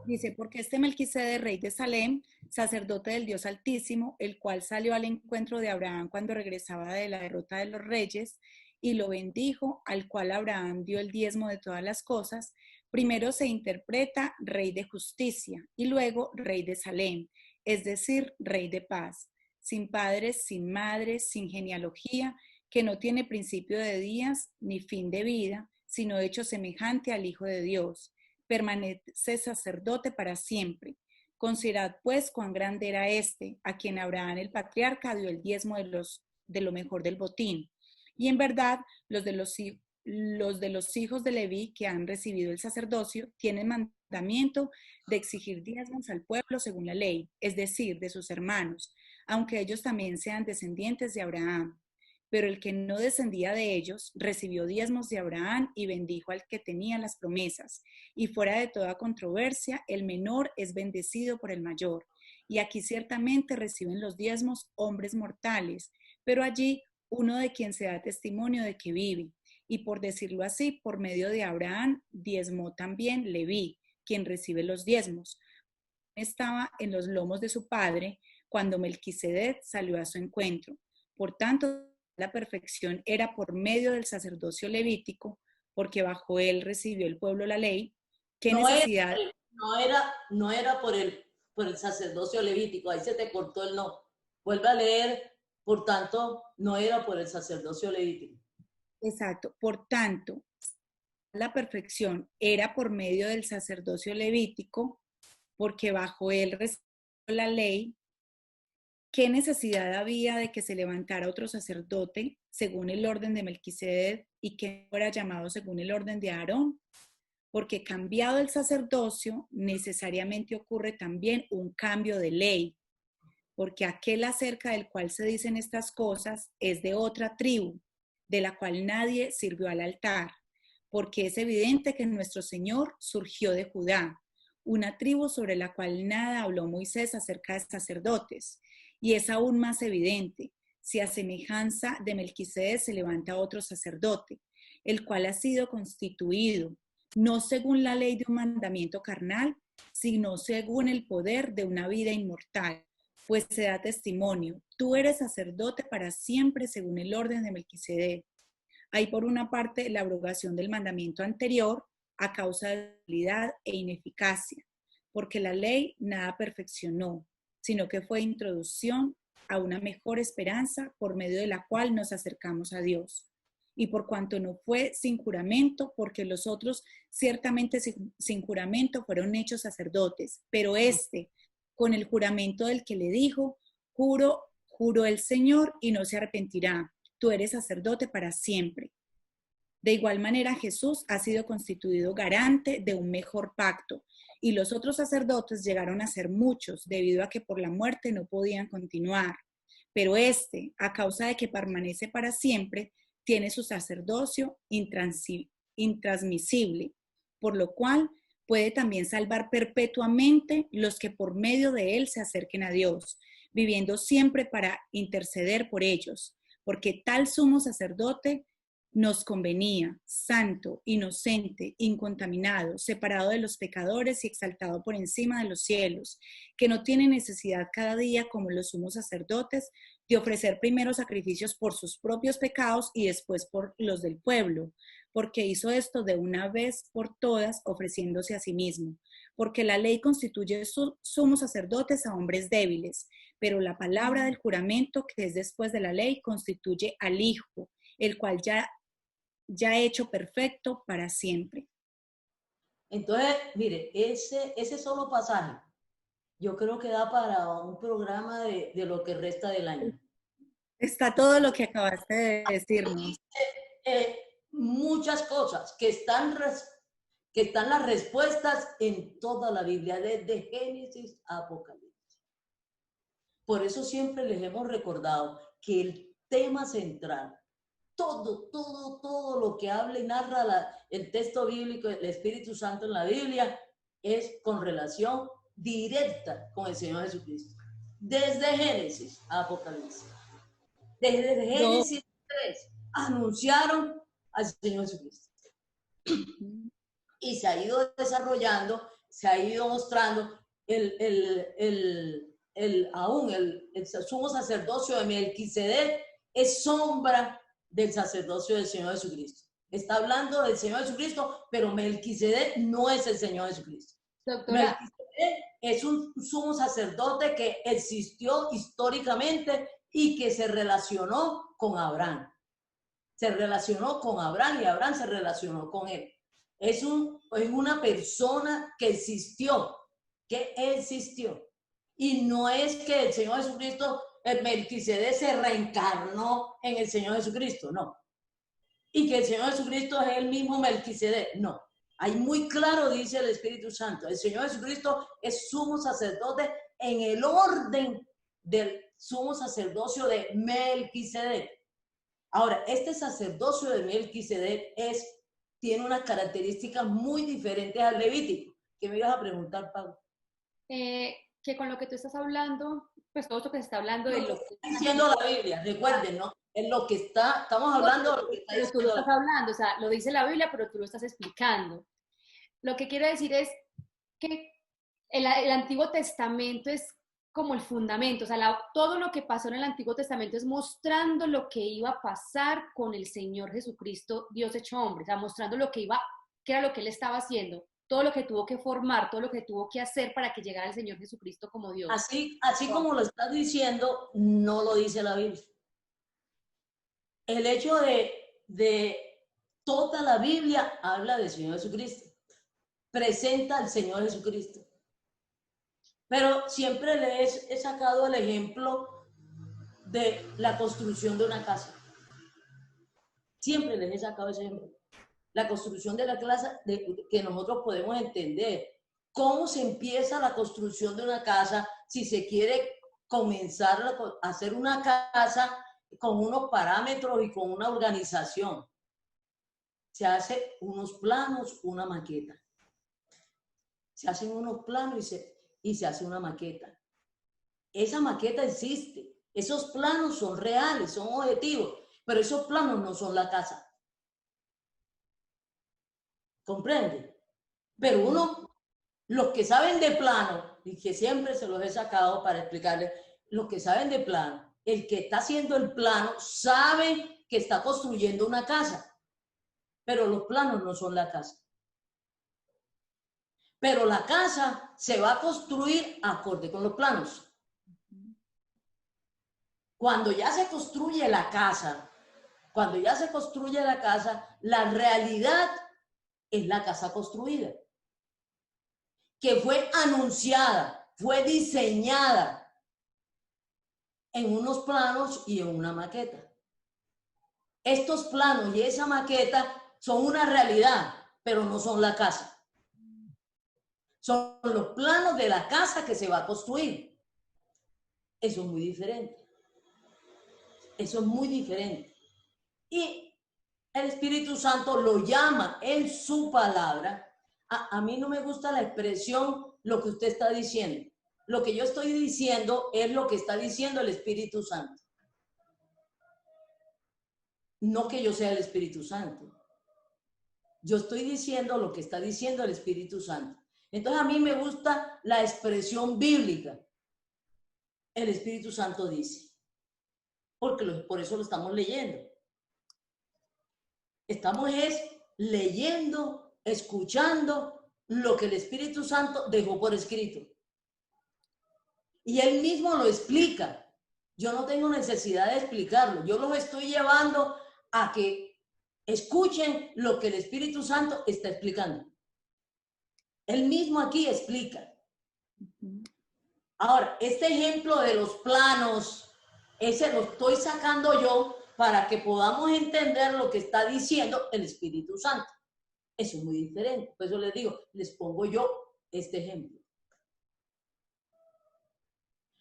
Dice, porque este Melquisedec, rey de Salem, sacerdote del Dios Altísimo, el cual salió al encuentro de Abraham cuando regresaba de la derrota de los reyes, y lo bendijo, al cual Abraham dio el diezmo de todas las cosas, primero se interpreta rey de justicia y luego rey de Salem, es decir, rey de paz, sin padres, sin madres, sin genealogía, que no tiene principio de días ni fin de vida, sino hecho semejante al Hijo de Dios. Permanece sacerdote para siempre. Considerad pues cuán grande era este, a quien Abraham el patriarca dio el diezmo de lo mejor del botín. Y en verdad, los de los hijos de Leví que han recibido el sacerdocio tienen mandamiento de exigir diezmos al pueblo según la ley, es decir, de sus hermanos, aunque ellos también sean descendientes de Abraham. Pero el que no descendía de ellos recibió diezmos de Abraham y bendijo al que tenía las promesas. Y fuera de toda controversia, el menor es bendecido por el mayor. Y aquí ciertamente reciben los diezmos hombres mortales, pero allí uno de quien se da testimonio de que vive. Y por decirlo así, por medio de Abraham diezmó también Leví, quien recibe los diezmos. Estaba en los lomos de su padre cuando Melquisedec salió a su encuentro. Por tanto, la perfección era por medio del sacerdocio levítico, porque bajo él recibió el pueblo la ley. ¿Qué necesidad? No era por el sacerdocio levítico, ahí se te cortó el no. Vuelve a leer, por tanto, no era por el sacerdocio levítico. Exacto, por tanto, la perfección era por medio del sacerdocio levítico, porque bajo él recibió la ley. ¿Qué necesidad había de que se levantara otro sacerdote según el orden de Melquisedec y que fuera llamado según el orden de Aarón? Porque cambiado el sacerdocio, necesariamente ocurre también un cambio de ley, porque aquel acerca del cual se dicen estas cosas es de otra tribu, de la cual nadie sirvió al altar, porque es evidente que nuestro Señor surgió de Judá, una tribu sobre la cual nada habló Moisés acerca de sacerdotes. Y es aún más evidente, si a semejanza de Melquisedec se levanta otro sacerdote, el cual ha sido constituido, no según la ley de un mandamiento carnal, sino según el poder de una vida inmortal, pues se da testimonio, tú eres sacerdote para siempre según el orden de Melquisedec. Hay por una parte la abrogación del mandamiento anterior a causa de debilidad e ineficacia, porque la ley nada perfeccionó, sino que fue introducción a una mejor esperanza por medio de la cual nos acercamos a Dios. Y por cuanto no fue sin juramento, porque los otros ciertamente sin juramento fueron hechos sacerdotes, pero este, con el juramento del que le dijo, juró el Señor y no se arrepentirá, tú eres sacerdote para siempre. De igual manera, Jesús ha sido constituido garante de un mejor pacto, y los otros sacerdotes llegaron a ser muchos, debido a que por la muerte no podían continuar. Pero este, a causa de que permanece para siempre, tiene su sacerdocio intransmisible, por lo cual puede también salvar perpetuamente los que por medio de él se acerquen a Dios, viviendo siempre para interceder por ellos, porque tal sumo sacerdote nos convenía, santo, inocente, incontaminado, separado de los pecadores y exaltado por encima de los cielos, que no tiene necesidad cada día, como los sumos sacerdotes, de ofrecer primero sacrificios por sus propios pecados y después por los del pueblo, porque hizo esto de una vez por todas, ofreciéndose a sí mismo, porque la ley constituye sumos sacerdotes a hombres débiles, pero la palabra del juramento, que es después de la ley, constituye al Hijo, el cual ya hecho perfecto para siempre. Entonces, mire, ese solo pasaje, yo creo que da para un programa de lo que resta del año. Está todo lo que acabaste de decirnos. Muchas cosas que están las respuestas en toda la Biblia, desde Génesis a Apocalipsis. Por eso siempre les hemos recordado que el tema central, todo lo que habla y narra el texto bíblico, el Espíritu Santo en la Biblia, es con relación directa con el Señor Jesucristo. Desde Génesis a Apocalipsis. Desde Génesis 3 anunciaron al Señor Jesucristo. Y se ha ido desarrollando, se ha ido mostrando aún el sumo sacerdocio de Melquisedec es sombra del sacerdocio del Señor Jesucristo. Está hablando del Señor Jesucristo, pero Melquisedec no es el Señor Jesucristo. Doctora. Melquisedec es un sumo sacerdote que existió históricamente y que se relacionó con Abraham. Se relacionó con Abraham y Abraham se relacionó con él. Es una persona que existió. Y no es que el Señor Jesucristo, el Melquisedec, se reencarnó en el Señor Jesucristo, no. Y que el Señor Jesucristo es el mismo Melquisedec, no. Ahí muy claro dice el Espíritu Santo, el Señor Jesucristo es sumo sacerdote en el orden del sumo sacerdocio de Melquisedec. Ahora, este sacerdocio de Melquisedec tiene unas características muy diferentes al levítico. ¿Qué me ibas a preguntar, Pablo? Que con lo que tú estás hablando, pues todo esto que se está hablando de lo que está diciendo la Biblia, recuerden, ¿no? Es lo que estamos hablando de lo que está diciendo. Tú lo estás hablando, o sea, lo dice la Biblia, pero tú lo estás explicando. Lo que quiero decir es que el Antiguo Testamento es como el fundamento, o sea, todo lo que pasó en el Antiguo Testamento es mostrando lo que iba a pasar con el Señor Jesucristo, Dios hecho hombre, o sea, mostrando que era lo que él estaba haciendo, todo lo que tuvo que formar, todo lo que tuvo que hacer para que llegara el Señor Jesucristo como Dios. Así como lo estás diciendo, no lo dice la Biblia. El hecho de toda la Biblia habla del Señor Jesucristo, presenta al Señor Jesucristo. Pero siempre les he sacado el ejemplo de la construcción de una casa. Siempre les he sacado ese ejemplo. La construcción de la casa que nosotros podemos entender. ¿Cómo se empieza la construcción de una casa si se quiere comenzar a hacer una casa con unos parámetros y con una organización? Se hace unos planos, una maqueta. Se hacen unos planos y se hace una maqueta. Esa maqueta existe, Esos planos son reales, son objetivos, pero esos planos no son la casa. ¿Comprende? Pero uno, los que saben de plano, y que siempre se los he sacado para explicarles, los que saben de plano, el que está haciendo el plano sabe que está construyendo una casa, pero los planos no son la casa. Pero la casa se va a construir acorde con los planos. Cuando ya se construye la casa, la realidad es la casa construida, que fue anunciada, fue diseñada en unos planos y en una maqueta. Estos planos y esa maqueta son una realidad, pero no son la casa. Son los planos de la casa que se va a construir. Eso es muy diferente. Eso es muy diferente. Y el Espíritu Santo lo llama en su palabra. A mí no me gusta la expresión lo que usted está diciendo. Lo que yo estoy diciendo es lo que está diciendo el Espíritu Santo. No que yo sea el Espíritu Santo. Yo estoy diciendo lo que está diciendo el Espíritu Santo. Entonces a mí me gusta la expresión bíblica. El Espíritu Santo dice. Porque por eso lo estamos leyendo. Estamos leyendo, escuchando lo que el Espíritu Santo dejó por escrito. Y él mismo lo explica. Yo no tengo necesidad de explicarlo. Yo los estoy llevando a que escuchen lo que el Espíritu Santo está explicando. Él mismo aquí explica. Ahora, este ejemplo de los planos, ese lo estoy sacando yo para que podamos entender lo que está diciendo el Espíritu Santo. Eso es muy diferente. Por eso les digo, les pongo yo este ejemplo.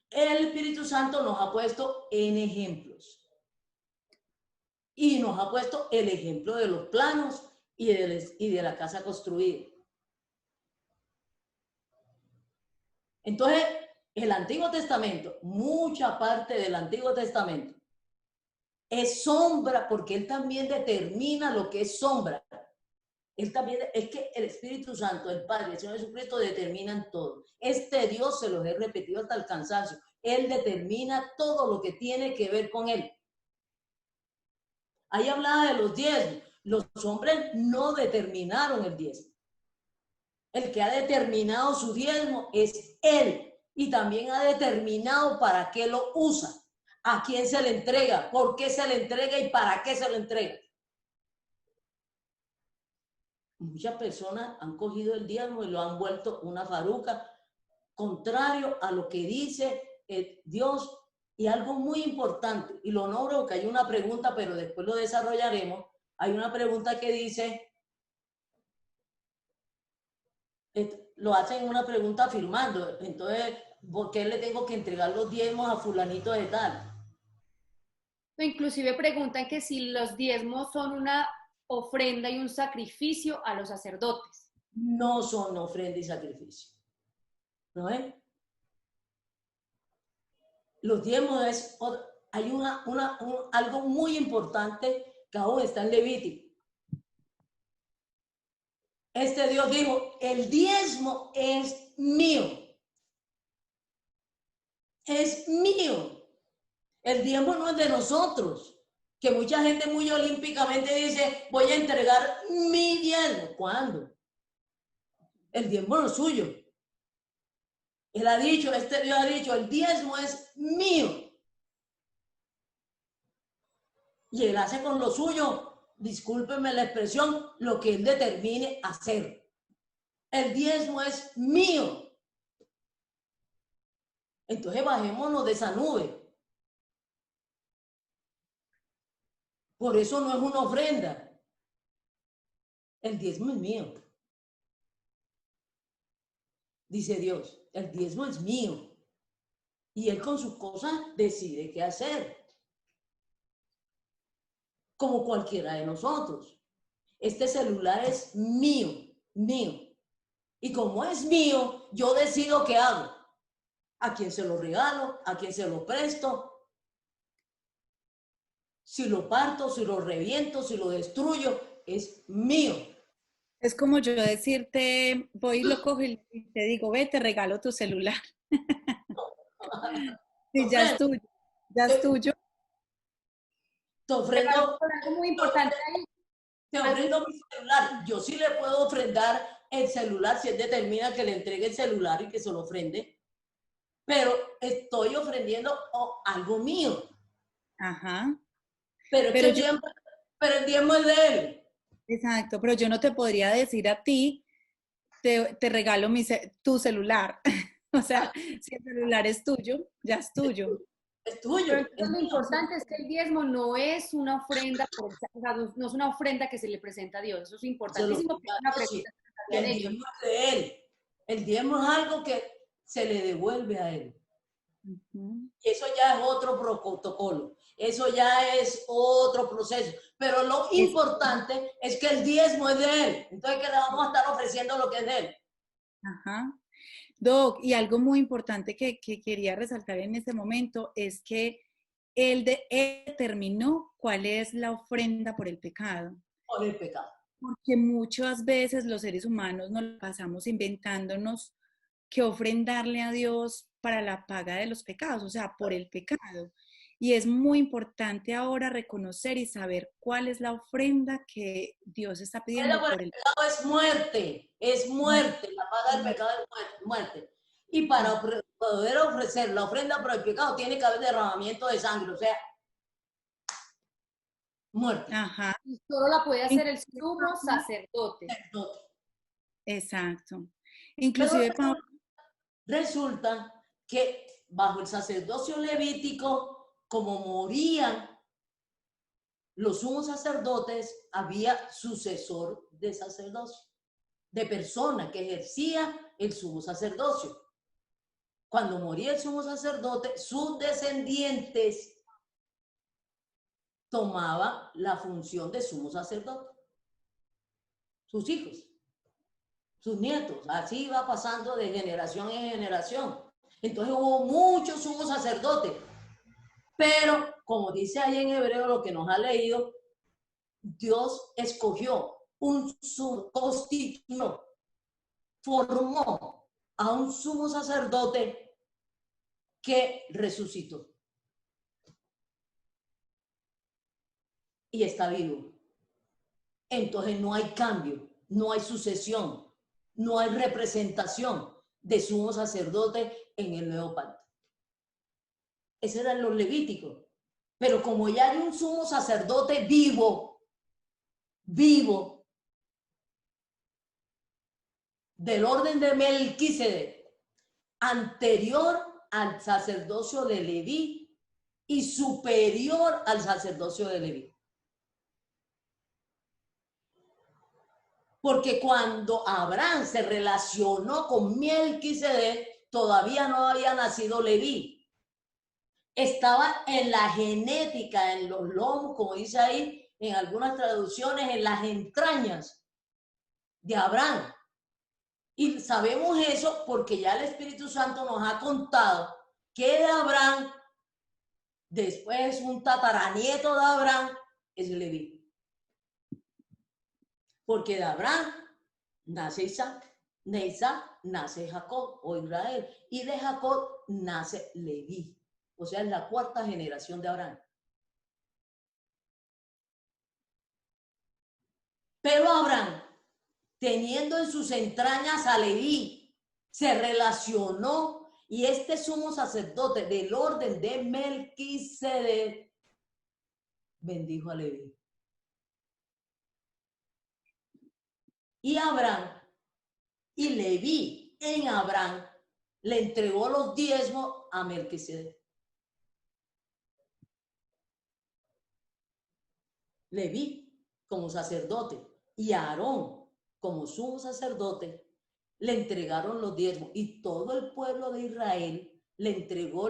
El Espíritu Santo nos ha puesto en ejemplos. Y nos ha puesto el ejemplo de los planos y de la casa construida. Entonces, el Antiguo Testamento, mucha parte del Antiguo Testamento, es sombra porque él también determina lo que es sombra. Él también, es que el Espíritu Santo, el Padre, el Señor Jesucristo determinan todo. Este Dios, se los he repetido hasta el cansancio, él determina todo lo que tiene que ver con él. Ahí hablaba de los diezmos. Los hombres no determinaron el diezmo. El que ha determinado su diezmo es él. Y también ha determinado para qué lo usa. ¿A quién se le entrega? ¿Por qué se le entrega? ¿Y para qué se le entrega? Muchas personas han cogido el diezmo y lo han vuelto una faruca, contrario a lo que dice Dios. Y algo muy importante, y lo nombro porque hay una pregunta, pero después lo desarrollaremos. Hay una pregunta que dice, lo hacen una pregunta afirmando, entonces, ¿por qué le tengo que entregar los diezmos a fulanito de tal? Inclusive preguntan que si los diezmos son una ofrenda y un sacrificio a los sacerdotes. No son ofrenda y sacrificio. ¿No es? Los diezmos hay algo muy importante que aún está en Levítico. Este Dios dijo, el diezmo es mío. Es mío. El diezmo no es de nosotros. Que mucha gente muy olímpicamente dice, voy a entregar mi diezmo. ¿Cuándo? El diezmo no es suyo. Él ha dicho, este Dios ha dicho, el diezmo es mío. Y él hace con lo suyo, discúlpenme la expresión, lo que él determine hacer. El diezmo es mío. Entonces bajémonos de esa nube. Por eso no es una ofrenda. El diezmo es mío. Dice Dios, el diezmo es mío. Y él con sus cosas decide qué hacer. Como cualquiera de nosotros. Este celular es mío, mío. Y como es mío, yo decido qué hago. A quién se lo regalo, a quién se lo presto. si lo parto, si lo reviento, si lo destruyo, es mío. Es como yo decirte, voy y lo cojo y te digo, ve, te regalo tu celular. Sí, ya es Ofrendo, tuyo, ya es te, tuyo. te Pero ofrendo, algo muy importante ahí, te algo ofrendo mi celular. Yo sí le puedo ofrendar el celular si él determina que le entregue el celular y que se lo ofrende, pero estoy ofrendiendo algo mío. Ajá. Pero es que Pero yo, el diezmo es de él. exacto, pero yo no te podría decir a ti, te regalo tu celular. O sea, si el celular es tuyo, ya es tuyo. Es tuyo, Pero es entonces lo mío. importante es que el diezmo no es una ofrenda, o sea, no es una ofrenda que se le presenta a Dios. Eso es Se lo importantísimo, porque es una ofrendo, sí. pregunta que nos Y habían el hecho. diezmo es de él. El diezmo es algo que se le devuelve a él. Ujú. Y eso ya es otro protocolo. Eso ya es otro proceso. Pero lo Es- importante es que el diezmo es de él. Entonces, que le vamos a estar ofreciendo lo que es de él. Ajá. Doc, y algo muy importante que quería resaltar en este momento es que él determinó cuál es la ofrenda por el pecado. Por el pecado. Porque muchas veces los seres humanos nos pasamos inventándonos que ofrendarle a Dios para la paga de los pecados, o sea, por el pecado. Y es muy importante ahora reconocer y saber cuál es la ofrenda que Dios está La ofrenda pidiendo por por el el pecado es muerte. Es muerte. La paga del pecado es muerte. Y para poder ofrecer la ofrenda por el pecado tiene que haber derramamiento de sangre. O sea, muerte. Ajá. Y solo la puede hacer el sumo sacerdote. Exacto. Pero Inclusive, Pablo, resulta que bajo el sacerdocio levítico, como morían los sumos sacerdotes, había sucesor de sacerdocio, de persona que ejercía el sumo sacerdocio. Cuando moría el sumo sacerdote, sus descendientes tomaban la función de sumo sacerdote. Sus hijos, sus nietos, así va pasando de generación en generación. Entonces hubo muchos sumos sacerdotes, pero como dice ahí en Hebreo lo que nos ha leído, Dios escogió constituyó, formó a un sumo sacerdote que resucitó y está vivo. Entonces no hay cambio, no hay sucesión, no hay representación de sumo sacerdote en el nuevo pacto. Ese eran los levíticos. Pero como ya hay un sumo sacerdote vivo del orden de Melquisedec, anterior al sacerdocio de Leví y superior al sacerdocio de Leví. Porque cuando Abraham se relacionó con Melquisedec, todavía no había nacido Leví. Estaba en la genética, en los lomos, como dice ahí, en algunas traducciones, en las entrañas de Abraham. Y sabemos eso porque ya el Espíritu Santo nos ha contado que de Abraham, después un tataranieto de Abraham, es Leví. Porque de Abraham nace Isaac, de Isaac nace Jacob o Israel, y de Jacob nace Leví. O sea, es la cuarta generación de Abraham. Pero Abraham, teniendo en sus entrañas a Leví, se relacionó y este sumo sacerdote del orden de Melquisedec bendijo a Leví. Y Abraham y Leví en Abraham le entregó los diezmos a Melquisedec. Leví como sacerdote y Aarón como sumo sacerdote le entregaron los diezmos y todo el pueblo de Israel le entregó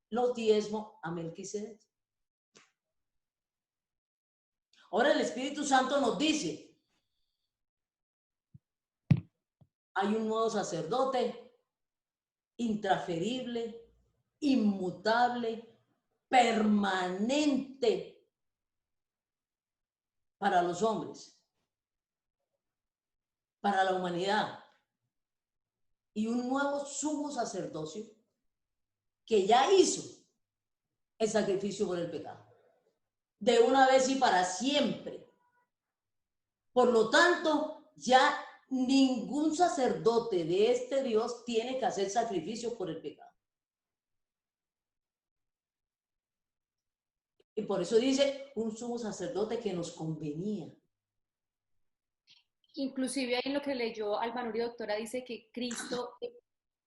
los diezmos a Melquisedec. Ahora el Espíritu Santo nos dice, hay un nuevo sacerdote intransferible, inmutable, permanente, para los hombres, para la humanidad, y un nuevo sumo sacerdocio que ya hizo el sacrificio por el pecado, de una vez y para siempre. Por lo tanto, ya ningún sacerdote de este Dios tiene que hacer sacrificios por el pecado. Y por eso dice, un sumo sacerdote que nos convenía. Inclusive ahí en lo que leyó Albanuri, doctora, dice que Cristo es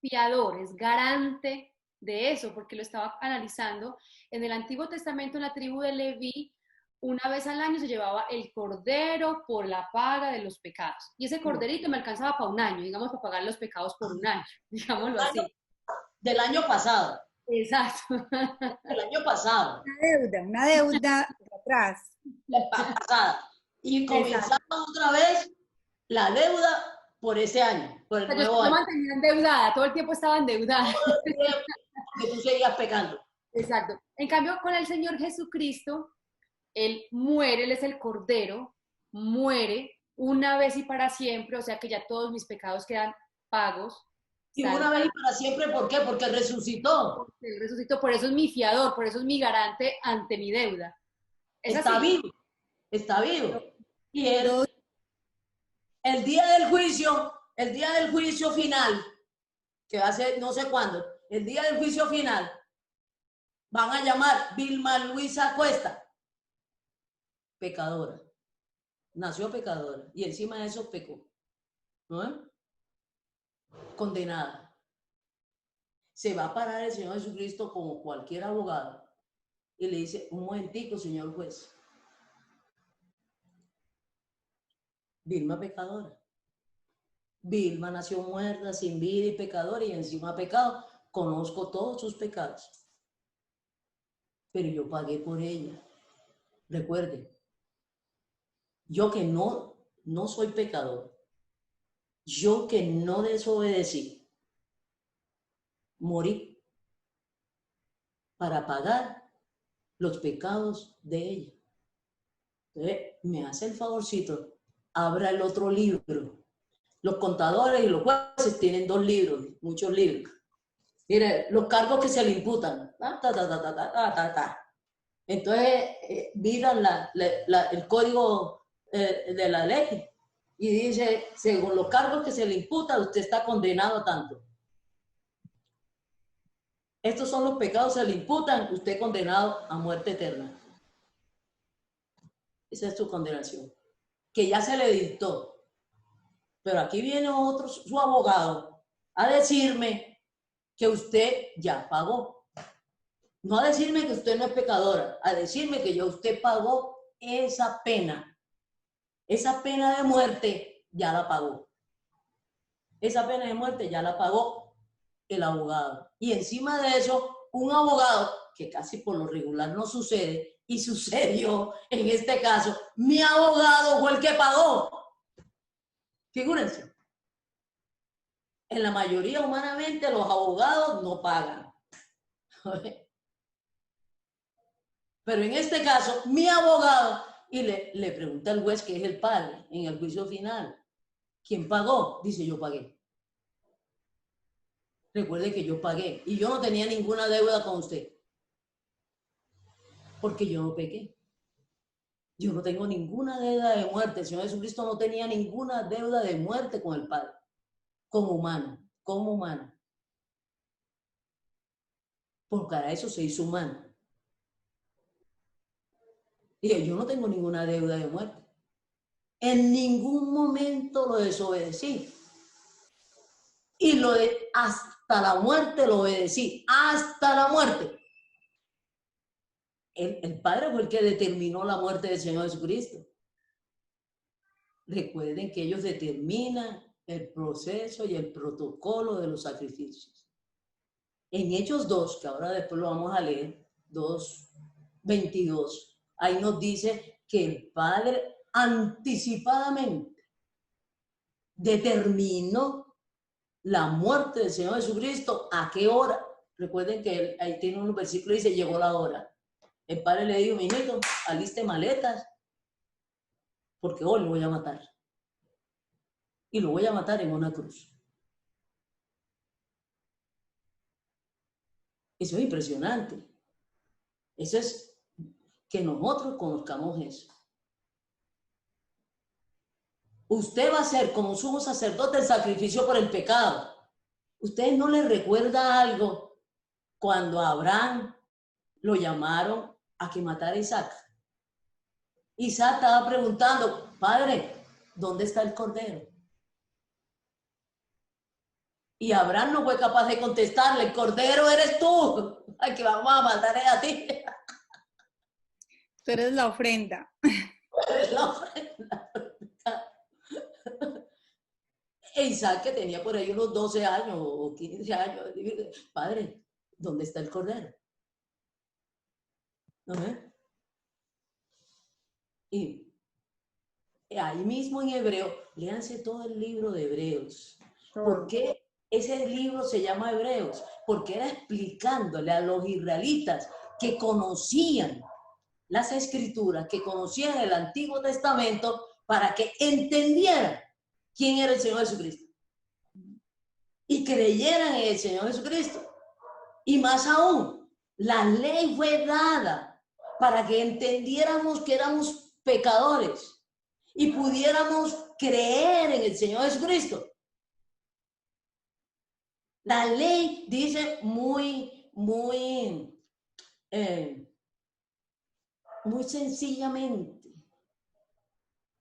fiador, es garante de eso, porque lo estaba analizando. En el Antiguo Testamento, en la tribu de Leví, una vez al año se llevaba el cordero por la paga de los pecados. Y ese corderito me alcanzaba para un año, digamos, para pagar los pecados por un año, digámoslo así. Del año pasado. Exacto. Del año pasado. Una deuda de atrás. La pasada. Y comenzamos otra vez la deuda por ese año, por el nuevo año. Yo mantenía endeudada, todo el tiempo estaba endeudada. Porque tú seguías pecando. Exacto. En cambio, con el Señor Jesucristo, Él muere, Él es el Cordero, muere una vez y para siempre, o sea que ya todos mis pecados quedan pagos. Y una vez y para siempre, ¿por qué? Porque resucitó. Él resucitó, por eso es mi fiador, por eso es mi garante ante mi deuda. Está vivo, está vivo. Y el día del juicio final, que va a ser no sé cuándo, el día del juicio final, van a llamar Vilma Luisa Cuesta pecadora. Nació pecadora y encima de eso pecó. ¿No? Condenada. Se va a parar el Señor Jesucristo como cualquier abogado y le dice, un momentico, señor juez. Vilma pecadora. Vilma nació muerta, sin vida y pecadora, y encima ha pecado. Conozco todos sus pecados. Pero yo pagué por ella. Recuerden, yo que no soy pecador, yo que no desobedecí, morí para pagar los pecados de ella. Entonces, me hace el favorcito, abra el otro libro. Los contadores y los jueces tienen 2 libros, muchos libros. Mire, los cargos que se le imputan. Entonces, miran el código de la ley y dice, según los cargos que se le imputan, usted está condenado a tanto. Estos son los pecados que se le imputan, usted es condenado a muerte eterna. Esa es su condenación, que ya se le dictó. Pero aquí viene otro, su abogado, a decirme que usted ya pagó. No a decirme que usted no es pecadora, a decirme que ya usted pagó esa pena. Esa pena de muerte ya la pagó. Esa pena de muerte ya la pagó el abogado. Y encima de eso, un abogado, que casi por lo regular no sucede, y sucedió en este caso, mi abogado fue el que pagó. Figúrense, en la mayoría humanamente los abogados no pagan. Pero en este caso, mi abogado, y le pregunta al juez, que es el padre, en el juicio final, ¿quién pagó? Dice, yo pagué. Recuerde que yo pagué y yo no tenía ninguna deuda con usted. Porque yo no pequé. Yo no tengo ninguna deuda de muerte. El Señor Jesucristo no tenía ninguna deuda de muerte con el Padre, como humano. Porque para eso se hizo humano. Y yo no tengo ninguna deuda de muerte. En ningún momento lo desobedecí. Y hasta la muerte lo obedecí. Hasta la muerte. El Padre fue el que determinó la muerte del Señor Jesucristo. Recuerden que ellos determinan el proceso y el protocolo de los sacrificios. En Hechos 2, que ahora después lo vamos a leer, 2:22, ahí nos dice que el Padre anticipadamente determinó la muerte del Señor Jesucristo. ¿A qué hora? Recuerden que ahí tiene un versículo que dice, llegó la hora. El Padre le dijo, mijito, aliste maletas, porque hoy lo voy a matar. Y lo voy a matar en una cruz. Eso es impresionante. Eso es que nosotros conozcamos eso. Usted va a ser como sumo sacerdote el sacrificio por el pecado. ¿Ustedes no les recuerda algo cuando a Abraham lo llamaron a que matara a Isaac? Isaac estaba preguntando, padre, ¿dónde está el cordero? Y Abraham no fue capaz de contestarle, el cordero eres tú, al que vamos a matar a ti. Tú eres la ofrenda. Eres la ofrenda. E Isaac, que tenía por ahí unos 12 años o 15 años, padre, ¿dónde está el cordero? ¿No ves? Y ahí mismo en Hebreo, léanse todo el libro de Hebreos. ¿Por qué ese libro se llama Hebreos? Porque era explicándole a los israelitas que conocían las escrituras, que conocían el Antiguo Testamento, para que entendieran quién era el Señor Jesucristo y creyeran en el Señor Jesucristo. Y más aún, la ley fue dada para que entendiéramos que éramos pecadores y pudiéramos creer en el Señor Jesucristo. La ley dice muy sencillamente,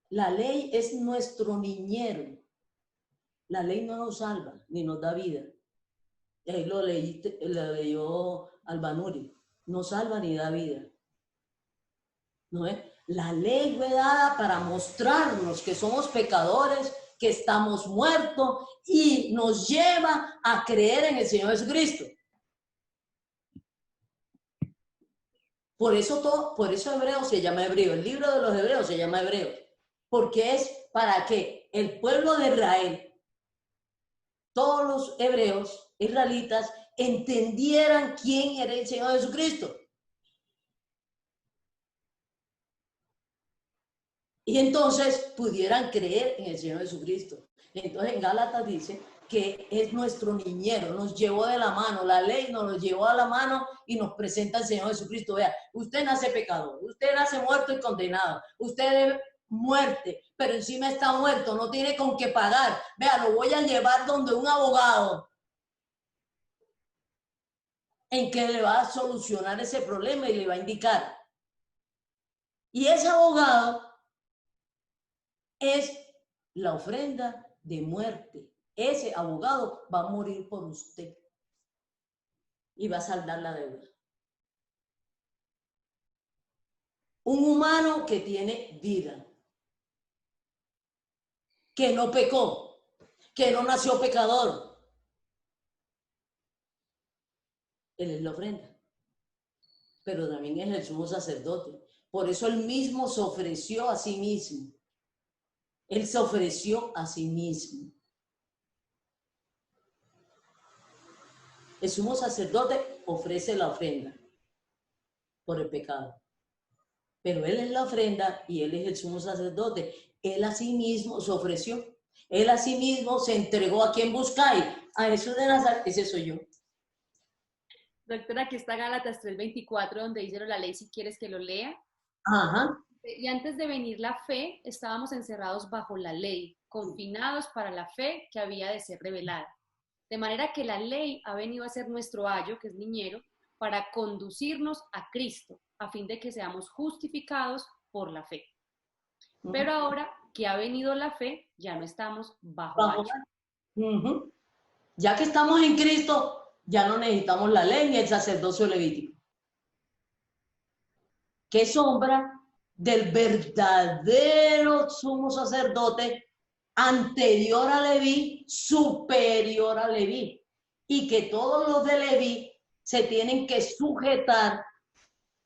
la ley es nuestro niñero. La ley no nos salva ni nos da vida. Ahí lo leyó Albanuri. No salva ni da vida. ¿No es? La ley fue dada para mostrarnos que somos pecadores, que estamos muertos, y nos lleva a creer en el Señor Jesucristo. Por eso Hebreo se llama Hebreo. El libro de los Hebreos se llama Hebreo. Porque es para que el pueblo de Israel, todos los hebreos, israelitas, entendieran quién era el Señor Jesucristo. Y entonces pudieran creer en el Señor Jesucristo. Entonces en Gálatas dice que es nuestro niñero, nos llevó de la mano, la ley nos llevó a la mano y nos presenta al Señor Jesucristo. Vea, usted nace pecador, usted nace muerto y condenado, usted debe muerte, pero encima está muerto, no tiene con qué pagar. Vea, lo voy a llevar donde un abogado en que le va a solucionar ese problema y le va a indicar. Y ese abogado es la ofrenda de muerte. Ese abogado va a morir por usted y va a saldar la deuda. Un humano que tiene vida, que no pecó, que no nació pecador. Él es la ofrenda, pero también es el sumo sacerdote. Por eso él mismo se ofreció a sí mismo. Él se ofreció a sí mismo. El sumo sacerdote ofrece la ofrenda por el pecado. Pero él es la ofrenda y él es el sumo sacerdote. Él a sí mismo se ofreció. Él a sí mismo se entregó. ¿A quien buscáis? A Jesús de Nazaret. Ese soy yo. Doctora, aquí está Gálatas 3:24, donde dice la ley, si quieres que lo lea. Ajá. Y antes de venir la fe, estábamos encerrados bajo la ley, confinados para la fe que había de ser revelada. De manera que la ley ha venido a ser nuestro ayo, que es niñero, para conducirnos a Cristo, a fin de que seamos justificados por la fe. Pero ahora que ha venido la fe, ya no estamos bajo ayo. Ya que estamos en Cristo, ya no necesitamos la ley ni el sacerdocio levítico. ¿Qué sombra del verdadero sumo sacerdote anterior a Leví, superior a Leví? Y que todos los de Leví se tienen que sujetar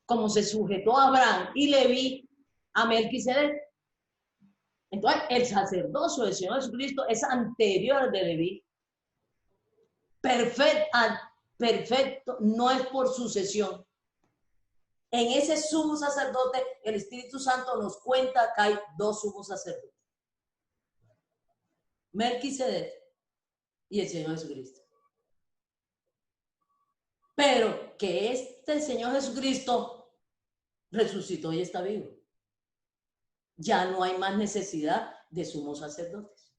como se sujetó a Abraham y Leví a Melquisedec. Entonces, el sacerdocio del Señor Jesucristo es anterior de Leví. Perfecto, no es por sucesión. En ese sumo sacerdote, el Espíritu Santo nos cuenta que hay dos sumos sacerdotes. Melquisedec y el Señor Jesucristo. Pero que este Señor Jesucristo resucitó y está vivo. Ya no hay más necesidad de sumos sacerdotes.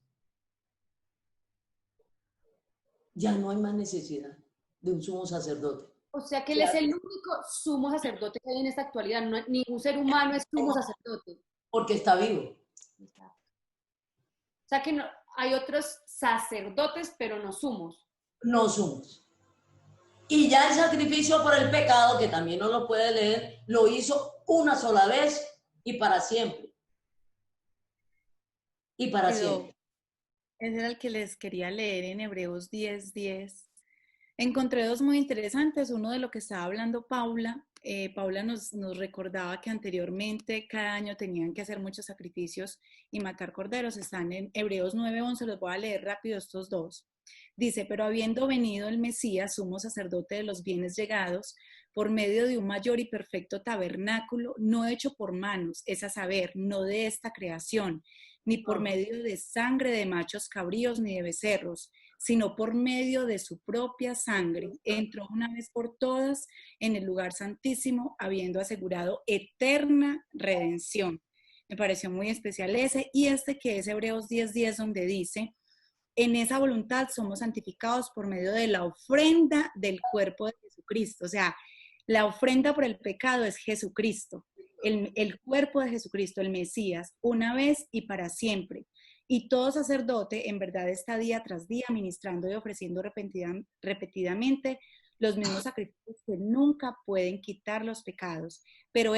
Ya no hay más necesidad de un sumo sacerdote. O sea que él es el único sumo sacerdote que hay en esta actualidad. No, ningún ser humano es sumo sacerdote. Porque está vivo. O sea que no, hay otros sacerdotes, pero no sumos. No sumos. Y ya el sacrificio por el pecado, que también no lo puede leer, lo hizo una sola vez y para siempre. Y para siempre. Ese era el que les quería leer en Hebreos 10:10. Encontré dos muy interesantes. Uno de lo que estaba hablando Paula. Paula nos recordaba que anteriormente cada año tenían que hacer muchos sacrificios y matar corderos. Están en Hebreos 9:11. Los voy a leer rápido estos dos. Dice, pero habiendo venido el Mesías, sumo sacerdote de los bienes llegados, por medio de un mayor y perfecto tabernáculo, no hecho por manos, es a saber, no de esta creación, ni por medio de sangre de machos cabríos ni de becerros, sino por medio de su propia sangre, entró una vez por todas en el lugar santísimo, habiendo asegurado eterna redención. Me pareció muy especial ese, y este que es Hebreos 10:10, donde dice, en esa voluntad somos santificados por medio de la ofrenda del cuerpo de Jesucristo. O sea, la ofrenda por el pecado es Jesucristo, el cuerpo de Jesucristo, el Mesías, una vez y para siempre. Y todo sacerdote en verdad está día tras día ministrando y ofreciendo repetidamente los mismos sacrificios que nunca pueden quitar los pecados. Pero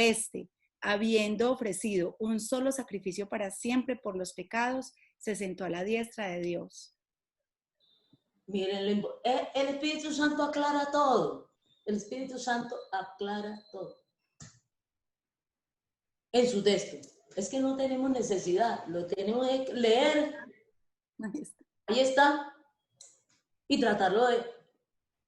habiendo ofrecido un solo sacrificio para siempre por los pecados, se sentó a la diestra de Dios. Miren, el Espíritu Santo aclara todo. El Espíritu Santo aclara todo. En su texto. Es que no tenemos necesidad, lo tenemos que leer. Ahí está. Y tratarlo de...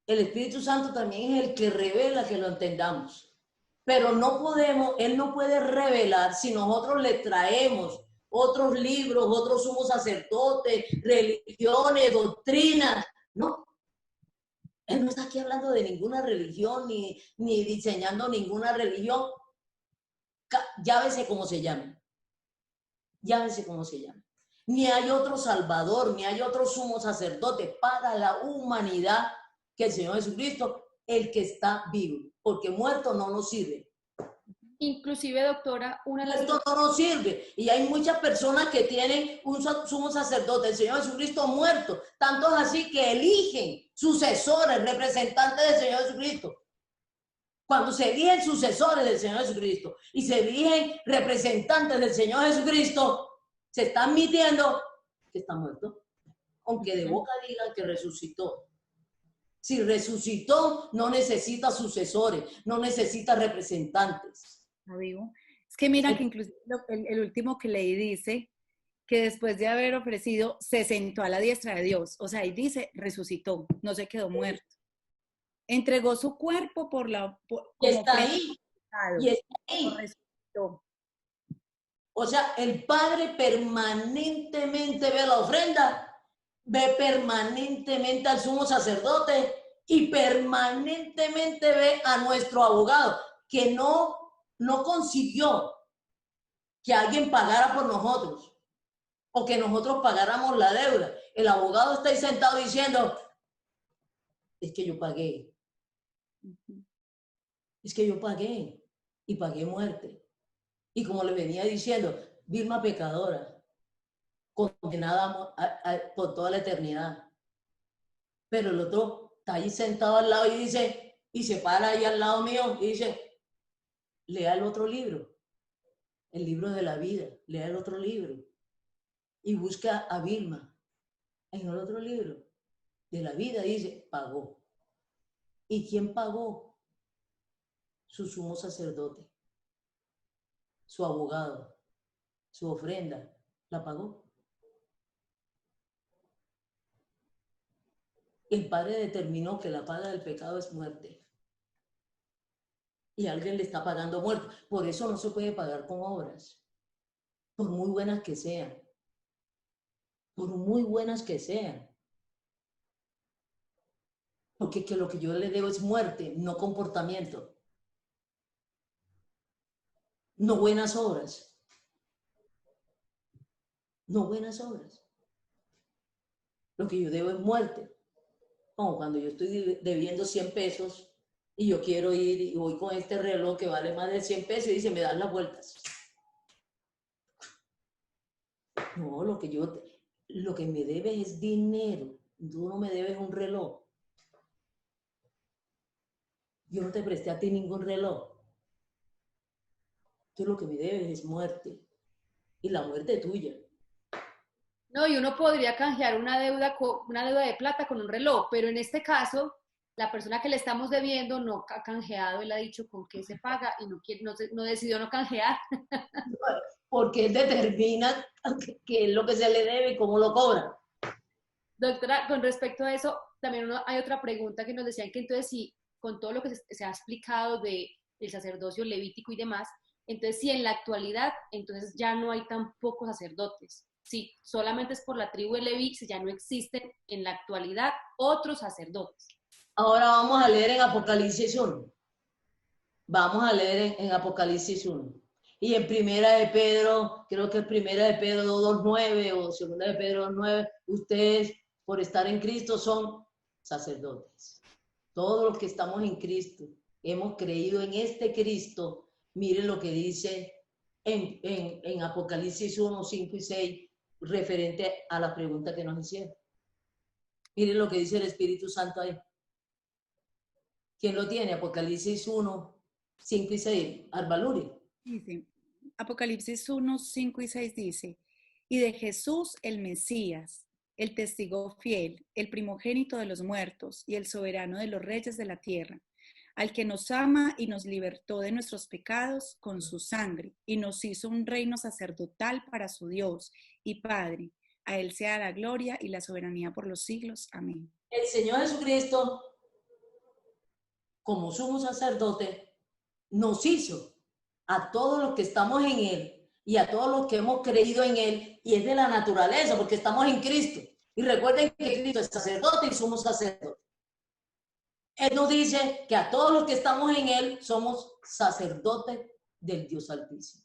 El Espíritu Santo también es el que revela que lo entendamos. Pero no podemos, Él no puede revelar si nosotros le traemos otros libros, otros sumos sacerdotes, religiones, doctrinas, ¿no? Él no está aquí hablando de ninguna religión, ni diseñando ninguna religión. Llámese como se llame. Llámese como se llame. Ni hay otro Salvador, ni hay otro sumo sacerdote para la humanidad que el Señor Jesucristo, el que está vivo. Porque muerto no nos sirve. Inclusive, doctora, esto no nos sirve. Y hay muchas personas que tienen un sumo sacerdote, el Señor Jesucristo muerto. Tanto es así que eligen sucesores, representantes del Señor Jesucristo. Cuando se eligen sucesores del Señor Jesucristo y se eligen representantes del Señor Jesucristo, se está admitiendo que está muerto. Aunque de boca digan que resucitó. Si resucitó, no necesita sucesores, no necesita representantes. Vivo. Es que mira que inclusive el último que leí dice que después de haber ofrecido se sentó a la diestra de Dios, o sea, ahí dice resucitó, no se quedó muerto, entregó su cuerpo por la y está ahí, y está ahí. Resucitó. O sea, el Padre permanentemente ve la ofrenda, ve permanentemente al sumo sacerdote y permanentemente ve a nuestro abogado, que no consiguió que alguien pagara por nosotros o que nosotros pagáramos la deuda. El abogado está ahí sentado diciendo, es que yo pagué. Es que yo pagué y pagué muerte. Y como le venía diciendo, Vilma pecadora, condenada por toda la eternidad. Pero el otro está ahí sentado al lado y dice, y se para ahí al lado mío y dice, lea el otro libro. El libro de la vida, lea el otro libro y busca a Vilma en el otro libro de la vida, dice, pagó. ¿Y quién pagó? Su sumo sacerdote, su abogado, su ofrenda, la pagó. El Padre determinó que la paga del pecado es muerte. y alguien le está pagando muerte. Por eso no se puede pagar con obras, por muy buenas que sean, por muy buenas que sean. Porque es que lo que yo le debo es muerte, no comportamiento, no buenas obras, no buenas obras. Lo que yo debo es muerte. Como cuando yo estoy debiendo 100 pesos y yo quiero ir y voy con este reloj que vale más de 100 pesos y dice, me dan las vueltas. No, lo que me debes es dinero. Tú no me debes un reloj. Yo no te presté a ti ningún reloj. Tú lo que me debes es muerte. Y la muerte tuya. No, y uno podría canjear una deuda de plata con un reloj, pero en este caso, la persona que le estamos debiendo no ha canjeado, él ha dicho con qué se paga y no decidió no canjear. Porque él determina qué es lo que se le debe y cómo lo cobra. Doctora, con respecto a eso, también hay otra pregunta que nos decían que entonces si con todo lo que se ha explicado del sacerdocio levítico y demás, entonces si en la actualidad, entonces ya no hay tan pocos sacerdotes. Sí, solamente es por la tribu de Leví, si ya no existen en la actualidad otros sacerdotes. Ahora vamos a leer en Apocalipsis 1. Vamos a leer en Apocalipsis 1. Y en Primera de Pedro, creo que es Primera de Pedro 2:9 o Segunda de Pedro 2:9, ustedes por estar en Cristo son sacerdotes. Todos los que estamos en Cristo, hemos creído en este Cristo, miren lo que dice en Apocalipsis 1, 5 y 6, referente a la pregunta que nos hicieron. Miren lo que dice el Espíritu Santo ahí. ¿Quién lo tiene? Apocalipsis 1, 5 y 6, Arbaluri. Dice, Apocalipsis 1, 5 y 6 dice, y de Jesús el Mesías, el testigo fiel, el primogénito de los muertos y el soberano de los reyes de la tierra, al que nos ama y nos libertó de nuestros pecados con su sangre y nos hizo un reino sacerdotal para su Dios y Padre. A él sea la gloria y la soberanía por los siglos. Amén. El Señor Jesucristo, como sumo sacerdote, nos hizo a todos los que estamos en Él y a todos los que hemos creído en Él, y es de la naturaleza, porque estamos en Cristo. Y recuerden que Cristo es sacerdote y somos sacerdotes. Él nos dice que a todos los que estamos en Él somos sacerdotes del Dios Altísimo.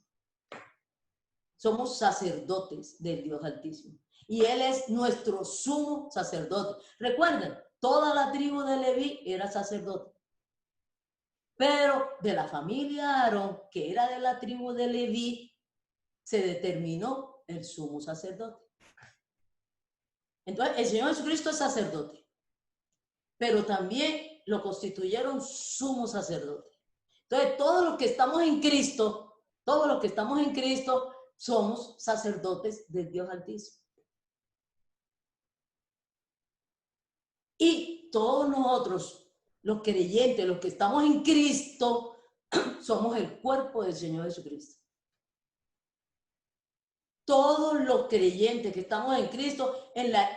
Somos sacerdotes del Dios Altísimo. Y Él es nuestro sumo sacerdote. Recuerden, toda la tribu de Leví era sacerdote. Pero de la familia Aarón, que era de la tribu de Leví, se determinó el sumo sacerdote. Entonces, el Señor Jesucristo es sacerdote, pero también lo constituyeron sumo sacerdote. Entonces, todos los que estamos en Cristo, somos sacerdotes del Dios Altísimo. Y todos nosotros, los creyentes, los que estamos en Cristo, somos el cuerpo del Señor Jesucristo. Todos los creyentes que estamos en Cristo, en la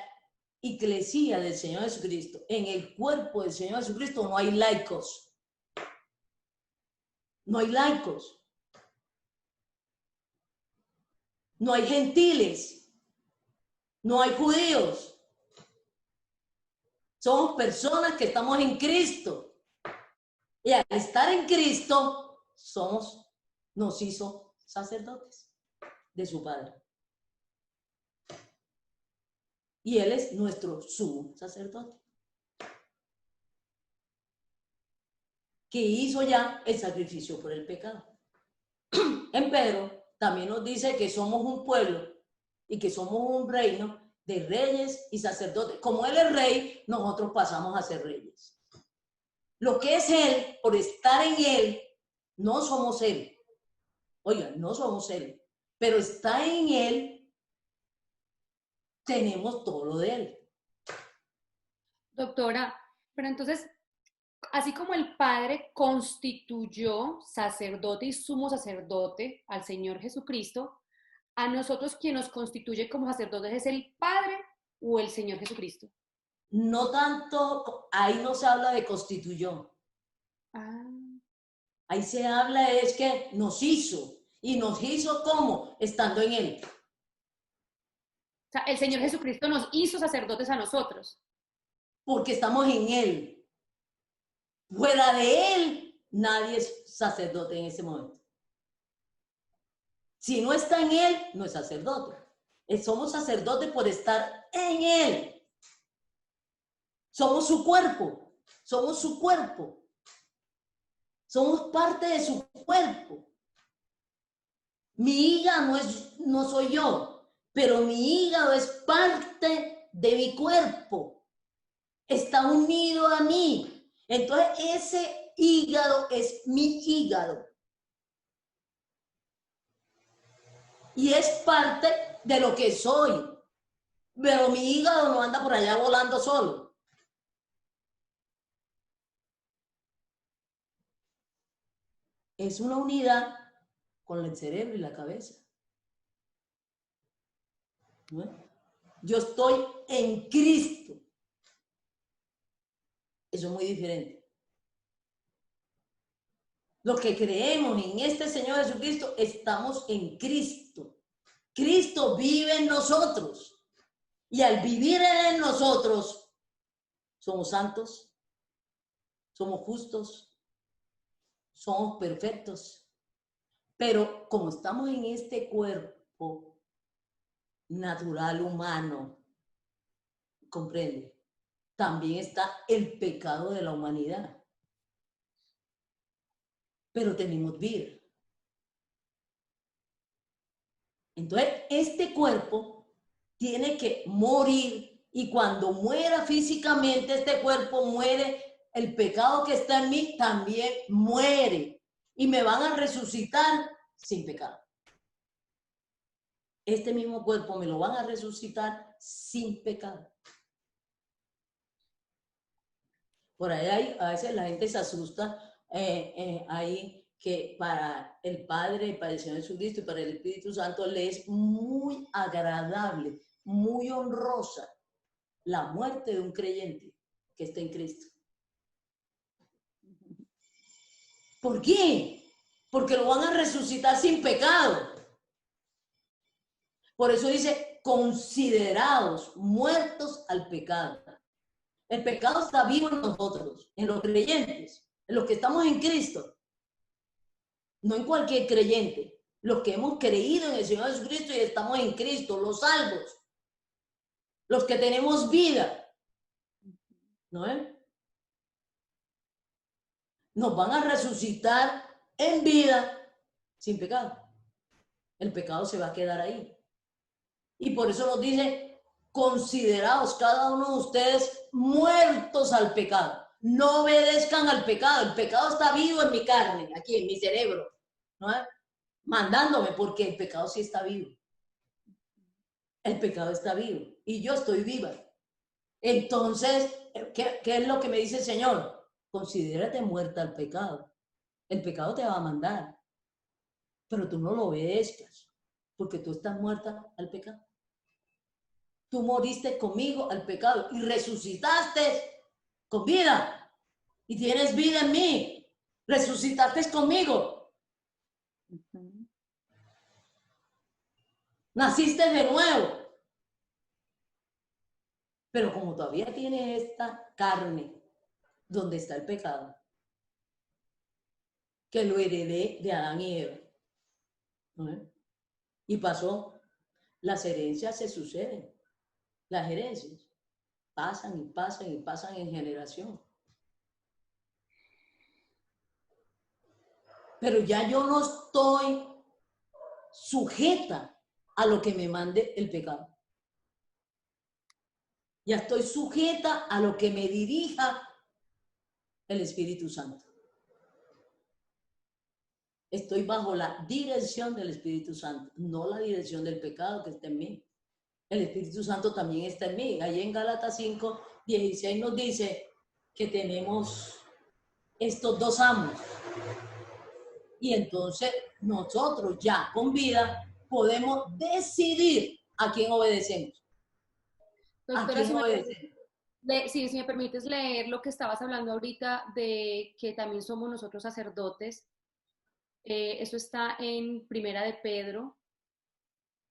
iglesia del Señor Jesucristo, en el cuerpo del Señor Jesucristo, no hay laicos. No hay laicos. No hay gentiles. No hay judíos. Somos personas que estamos en Cristo. Y al estar en Cristo, nos hizo sacerdotes de su Padre. Y Él es nuestro sumo sacerdote, que hizo ya el sacrificio por el pecado. En Pedro también nos dice que somos un pueblo y que somos un reino de reyes y sacerdotes. Como Él es rey, nosotros pasamos a ser reyes. Lo que es Él, por estar en Él, no somos Él. Oigan, no somos Él, pero está en Él, tenemos todo lo de Él. Doctora, pero entonces, así como el Padre constituyó sacerdote y sumo sacerdote al Señor Jesucristo, a nosotros quien nos constituye como sacerdotes es el Padre o el Señor Jesucristo. No tanto, ahí no se habla de constituyó. Ahí se habla es que nos hizo. ¿Y nos hizo cómo? Estando en Él. O sea, el Señor Jesucristo nos hizo sacerdotes a nosotros. Porque estamos en Él. Fuera de Él, nadie es sacerdote en ese momento. Si no está en Él, no es sacerdote. Somos sacerdotes por estar en Él. Somos su cuerpo. Somos su cuerpo. Somos parte de su cuerpo. Mi hígado no soy yo, pero mi hígado es parte de mi cuerpo. Está unido a mí. Entonces ese hígado es mi hígado. Y es parte de lo que soy. Pero mi hígado no anda por allá volando solo. Es una unidad con el cerebro y la cabeza. ¿No? Yo estoy en Cristo. Eso es muy diferente. Los que creemos en este Señor Jesucristo, estamos en Cristo. Cristo vive en nosotros. Y al vivir en nosotros, somos santos, somos justos, somos perfectos. Pero como estamos en este cuerpo natural, humano, comprende, también está el pecado de la humanidad. Pero tenemos vida. Entonces, este cuerpo tiene que morir, y cuando muera físicamente este cuerpo, muere el pecado que está en mí, también muere, y me van a resucitar sin pecado. Este mismo cuerpo me lo van a resucitar sin pecado. Por ahí a veces la gente se asusta ahí, que para el Padre, para el Señor Jesucristo y para el Espíritu Santo le es muy agradable, muy honrosa la muerte de un creyente que está en Cristo. ¿Por qué? Porque lo van a resucitar sin pecado. Por eso dice, considerados muertos al pecado. El pecado está vivo en nosotros, en los creyentes, en los que estamos en Cristo. No en cualquier creyente, los que hemos creído en el Señor Jesucristo y estamos en Cristo, los salvos, los que tenemos vida, ¿no es? Nos van a resucitar en vida sin pecado. El pecado se va a quedar ahí. Y por eso nos dice, consideraos cada uno de ustedes muertos al pecado. No obedezcan al pecado. El pecado está vivo en mi carne, aquí en mi cerebro, ¿no? Mandándome, porque el pecado sí está vivo. El pecado está vivo y yo estoy viva. Entonces, ¿qué es lo que me dice el Señor? Considérate muerta al pecado. El pecado te va a mandar, pero tú no lo obedezcas, porque tú estás muerta al pecado. Tú moriste conmigo al pecado y resucitaste con vida. Y tienes vida en mí. Resucitaste conmigo. Naciste de nuevo. Pero como todavía tienes esta carne, donde está el pecado, que lo heredé de Adán y Eva, ¿no? Y pasó, las herencias se suceden. Las herencias pasan y pasan y pasan en generación. Pero ya yo no estoy sujeta a lo que me mande el pecado. Ya estoy sujeta a lo que me dirija el Espíritu Santo. Estoy bajo la dirección del Espíritu Santo, no la dirección del pecado que está en mí. El Espíritu Santo también está en mí. Ahí en Gálatas 5:16 nos dice que tenemos estos dos amos. Y entonces nosotros ya con vida podemos decidir a quién obedecemos. Doctora, si me permites leer lo que estabas hablando ahorita de que también somos nosotros sacerdotes, Eso está en Primera de Pedro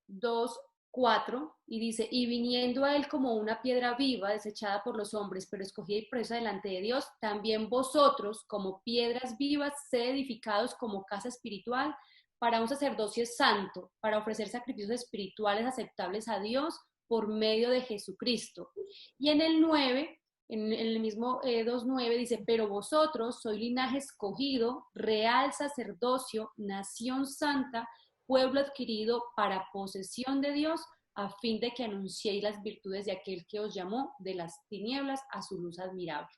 2:4 y dice, y viniendo a él como una piedra viva, desechada por los hombres, pero escogida y presa delante de Dios, también vosotros, como piedras vivas, sed edificados como casa espiritual para un sacerdocio santo, para ofrecer sacrificios espirituales aceptables a Dios por medio de Jesucristo. Y en el 9, en el mismo 2:9 dice, pero vosotros sois linaje escogido, real sacerdocio, nación santa, pueblo adquirido para posesión de Dios, a fin de que anunciéis las virtudes de aquel que os llamó de las tinieblas a su luz admirable.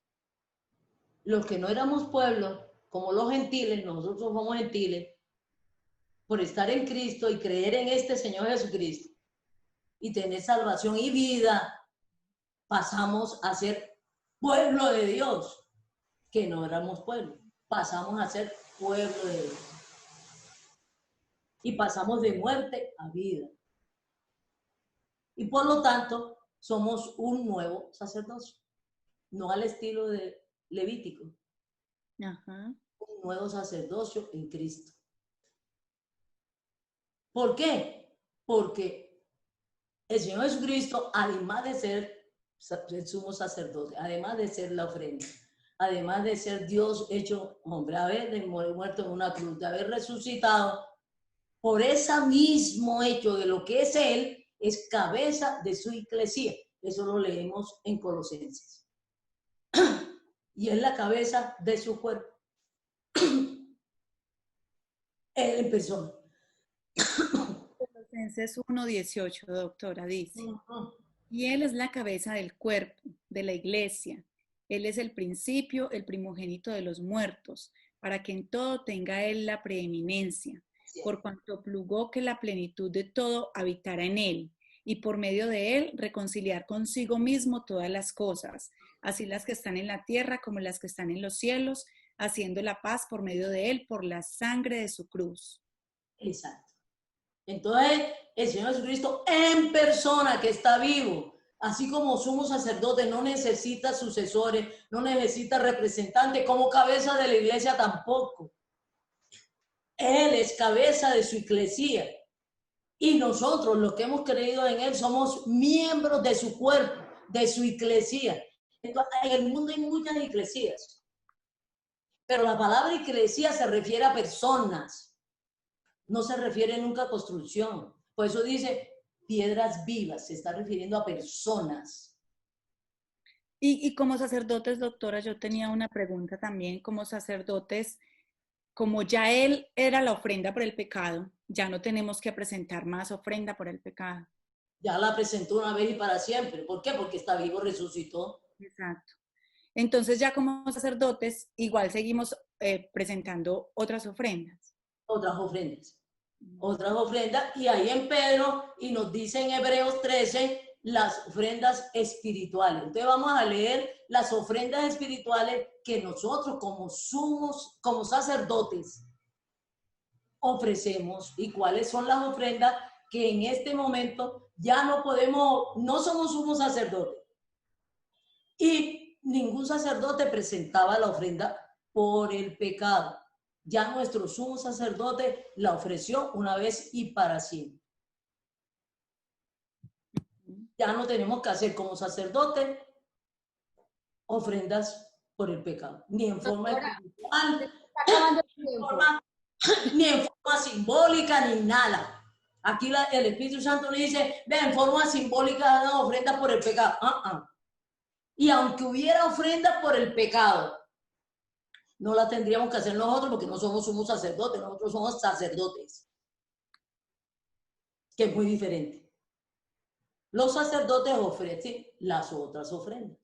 Los que no éramos pueblo, como los gentiles, nosotros somos gentiles, por estar en Cristo y creer en este Señor Jesucristo y tener salvación y vida, pasamos a ser pueblo de Dios, que no éramos pueblo, pasamos a ser pueblo de Dios. Y pasamos de muerte a vida. Y por lo tanto, somos un nuevo sacerdocio, no al estilo de Levítico. Ajá. Un nuevo sacerdocio en Cristo. ¿Por qué? Porque el Señor Jesucristo, además de ser el sumo sacerdote, además de ser la ofrenda, además de ser Dios hecho hombre, haber muerto en una cruz, de haber resucitado, por ese mismo hecho de lo que es Él, es cabeza de su iglesia. Eso lo leemos en Colosenses. Y es la cabeza de su cuerpo. Él en persona. Colosenses 1:18, doctora, dice, y Él es la cabeza del cuerpo, de la iglesia. Él es el principio, el primogénito de los muertos, para que en todo tenga Él la preeminencia, por cuanto plugó que la plenitud de todo habitara en Él, y por medio de Él reconciliar consigo mismo todas las cosas, así las que están en la tierra como las que están en los cielos, haciendo la paz por medio de Él, por la sangre de su cruz. Exacto. Entonces, el Señor Jesucristo en persona que está vivo, así como sumo sacerdote, no necesita sucesores, no necesita representantes, como cabeza de la iglesia tampoco. Él es cabeza de su iglesia. Y nosotros, los que hemos creído en Él, somos miembros de su cuerpo, de su iglesia. Entonces, en el mundo hay muchas iglesias, pero la palabra iglesia se refiere a personas. No se refiere nunca a construcción. Por eso dice piedras vivas, se está refiriendo a personas. Y como sacerdotes, doctora, yo tenía una pregunta también. Como sacerdotes, como ya Él era la ofrenda por el pecado, ya no tenemos que presentar más ofrenda por el pecado. Ya la presentó una vez y para siempre. ¿Por qué? Porque está vivo, resucitó. Exacto. Entonces ya como sacerdotes, igual seguimos presentando otras ofrendas. Otras ofrendas. Otras ofrendas. Y ahí en Pedro, y nos dice en Hebreos 13, las ofrendas espirituales. Entonces vamos a leer las ofrendas espirituales que nosotros como sacerdotes ofrecemos y cuáles son las ofrendas que en este momento ya no podemos, no somos sumos sacerdotes. Y ningún sacerdote presentaba la ofrenda por el pecado. Ya nuestro sumo sacerdote la ofreció una vez y para siempre. Ya no tenemos que hacer como sacerdote ofrendas por el pecado, ni en forma espiritual, ni en forma simbólica, ni nada. Aquí el Espíritu Santo le dice, ve, en forma simbólica dan ofrendas por el pecado. Y aunque hubiera ofrendas por el pecado, no la tendríamos que hacer nosotros porque no somos sumos sacerdotes, nosotros somos sacerdotes, que es muy diferente. Los sacerdotes ofrecen las otras ofrendas.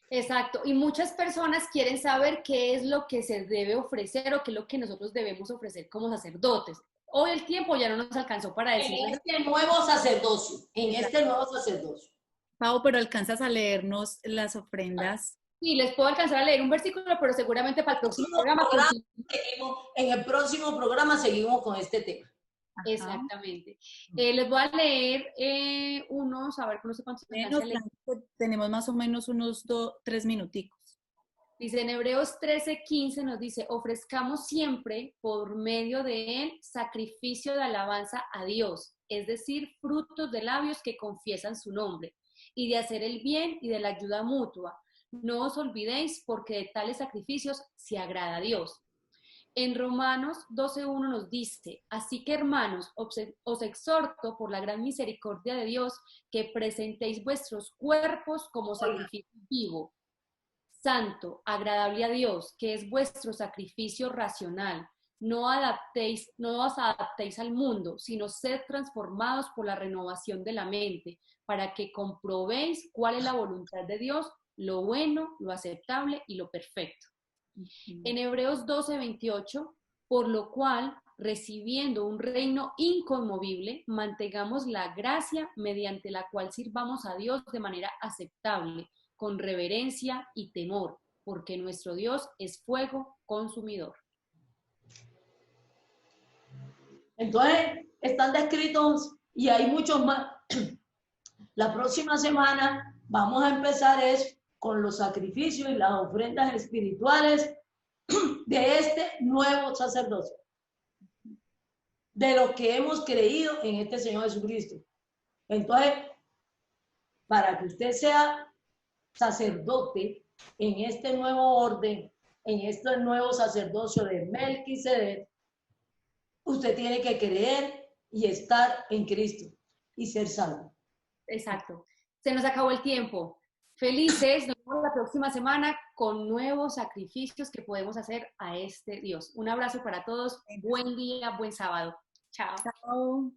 Exacto, y muchas personas quieren saber qué es lo que se debe ofrecer o qué es lo que nosotros debemos ofrecer como sacerdotes. Hoy el tiempo ya no nos alcanzó para decir. En este nuevo sacerdocio, Pau, pero alcanzas a leernos las ofrendas. Sí, les puedo alcanzar a leer un versículo, pero seguramente para el próximo programa. En el próximo programa seguimos con este tema. Ajá. Exactamente. Les voy a leer unos, a ver, no sé cuántos. Tenemos más o menos unos 3 minuticos. Dice en Hebreos 13:15 nos dice, ofrezcamos siempre por medio de él sacrificio de alabanza a Dios, es decir, frutos de labios que confiesan su nombre, y de hacer el bien y de la ayuda mutua. No os olvidéis porque de tales sacrificios se agrada a Dios. En Romanos 12:1 nos dice, así que hermanos, os exhorto por la gran misericordia de Dios que presentéis vuestros cuerpos como sacrificio vivo, santo, agradable a Dios, que es vuestro sacrificio racional. No os adaptéis al mundo, sino sed transformados por la renovación de la mente, para que comprobéis cuál es la voluntad de Dios, lo bueno, lo aceptable y lo perfecto. En Hebreos 12:28, por lo cual, recibiendo un reino inconmovible, mantengamos la gracia mediante la cual sirvamos a Dios de manera aceptable, con reverencia y temor, porque nuestro Dios es fuego consumidor. Entonces, están descritos y hay muchos más. La próxima semana vamos a empezar con los sacrificios y las ofrendas espirituales de este nuevo sacerdocio, de lo que hemos creído en este Señor Jesucristo. Entonces, para que usted sea sacerdote en este nuevo orden, en este nuevo sacerdocio de Melquisedec, usted tiene que creer y estar en Cristo y ser salvo. Exacto. Se nos acabó el tiempo. Felices, nos vemos la próxima semana con nuevos sacrificios que podemos hacer a este Dios. Un abrazo para todos. Buen día, buen sábado. Chao. Chao.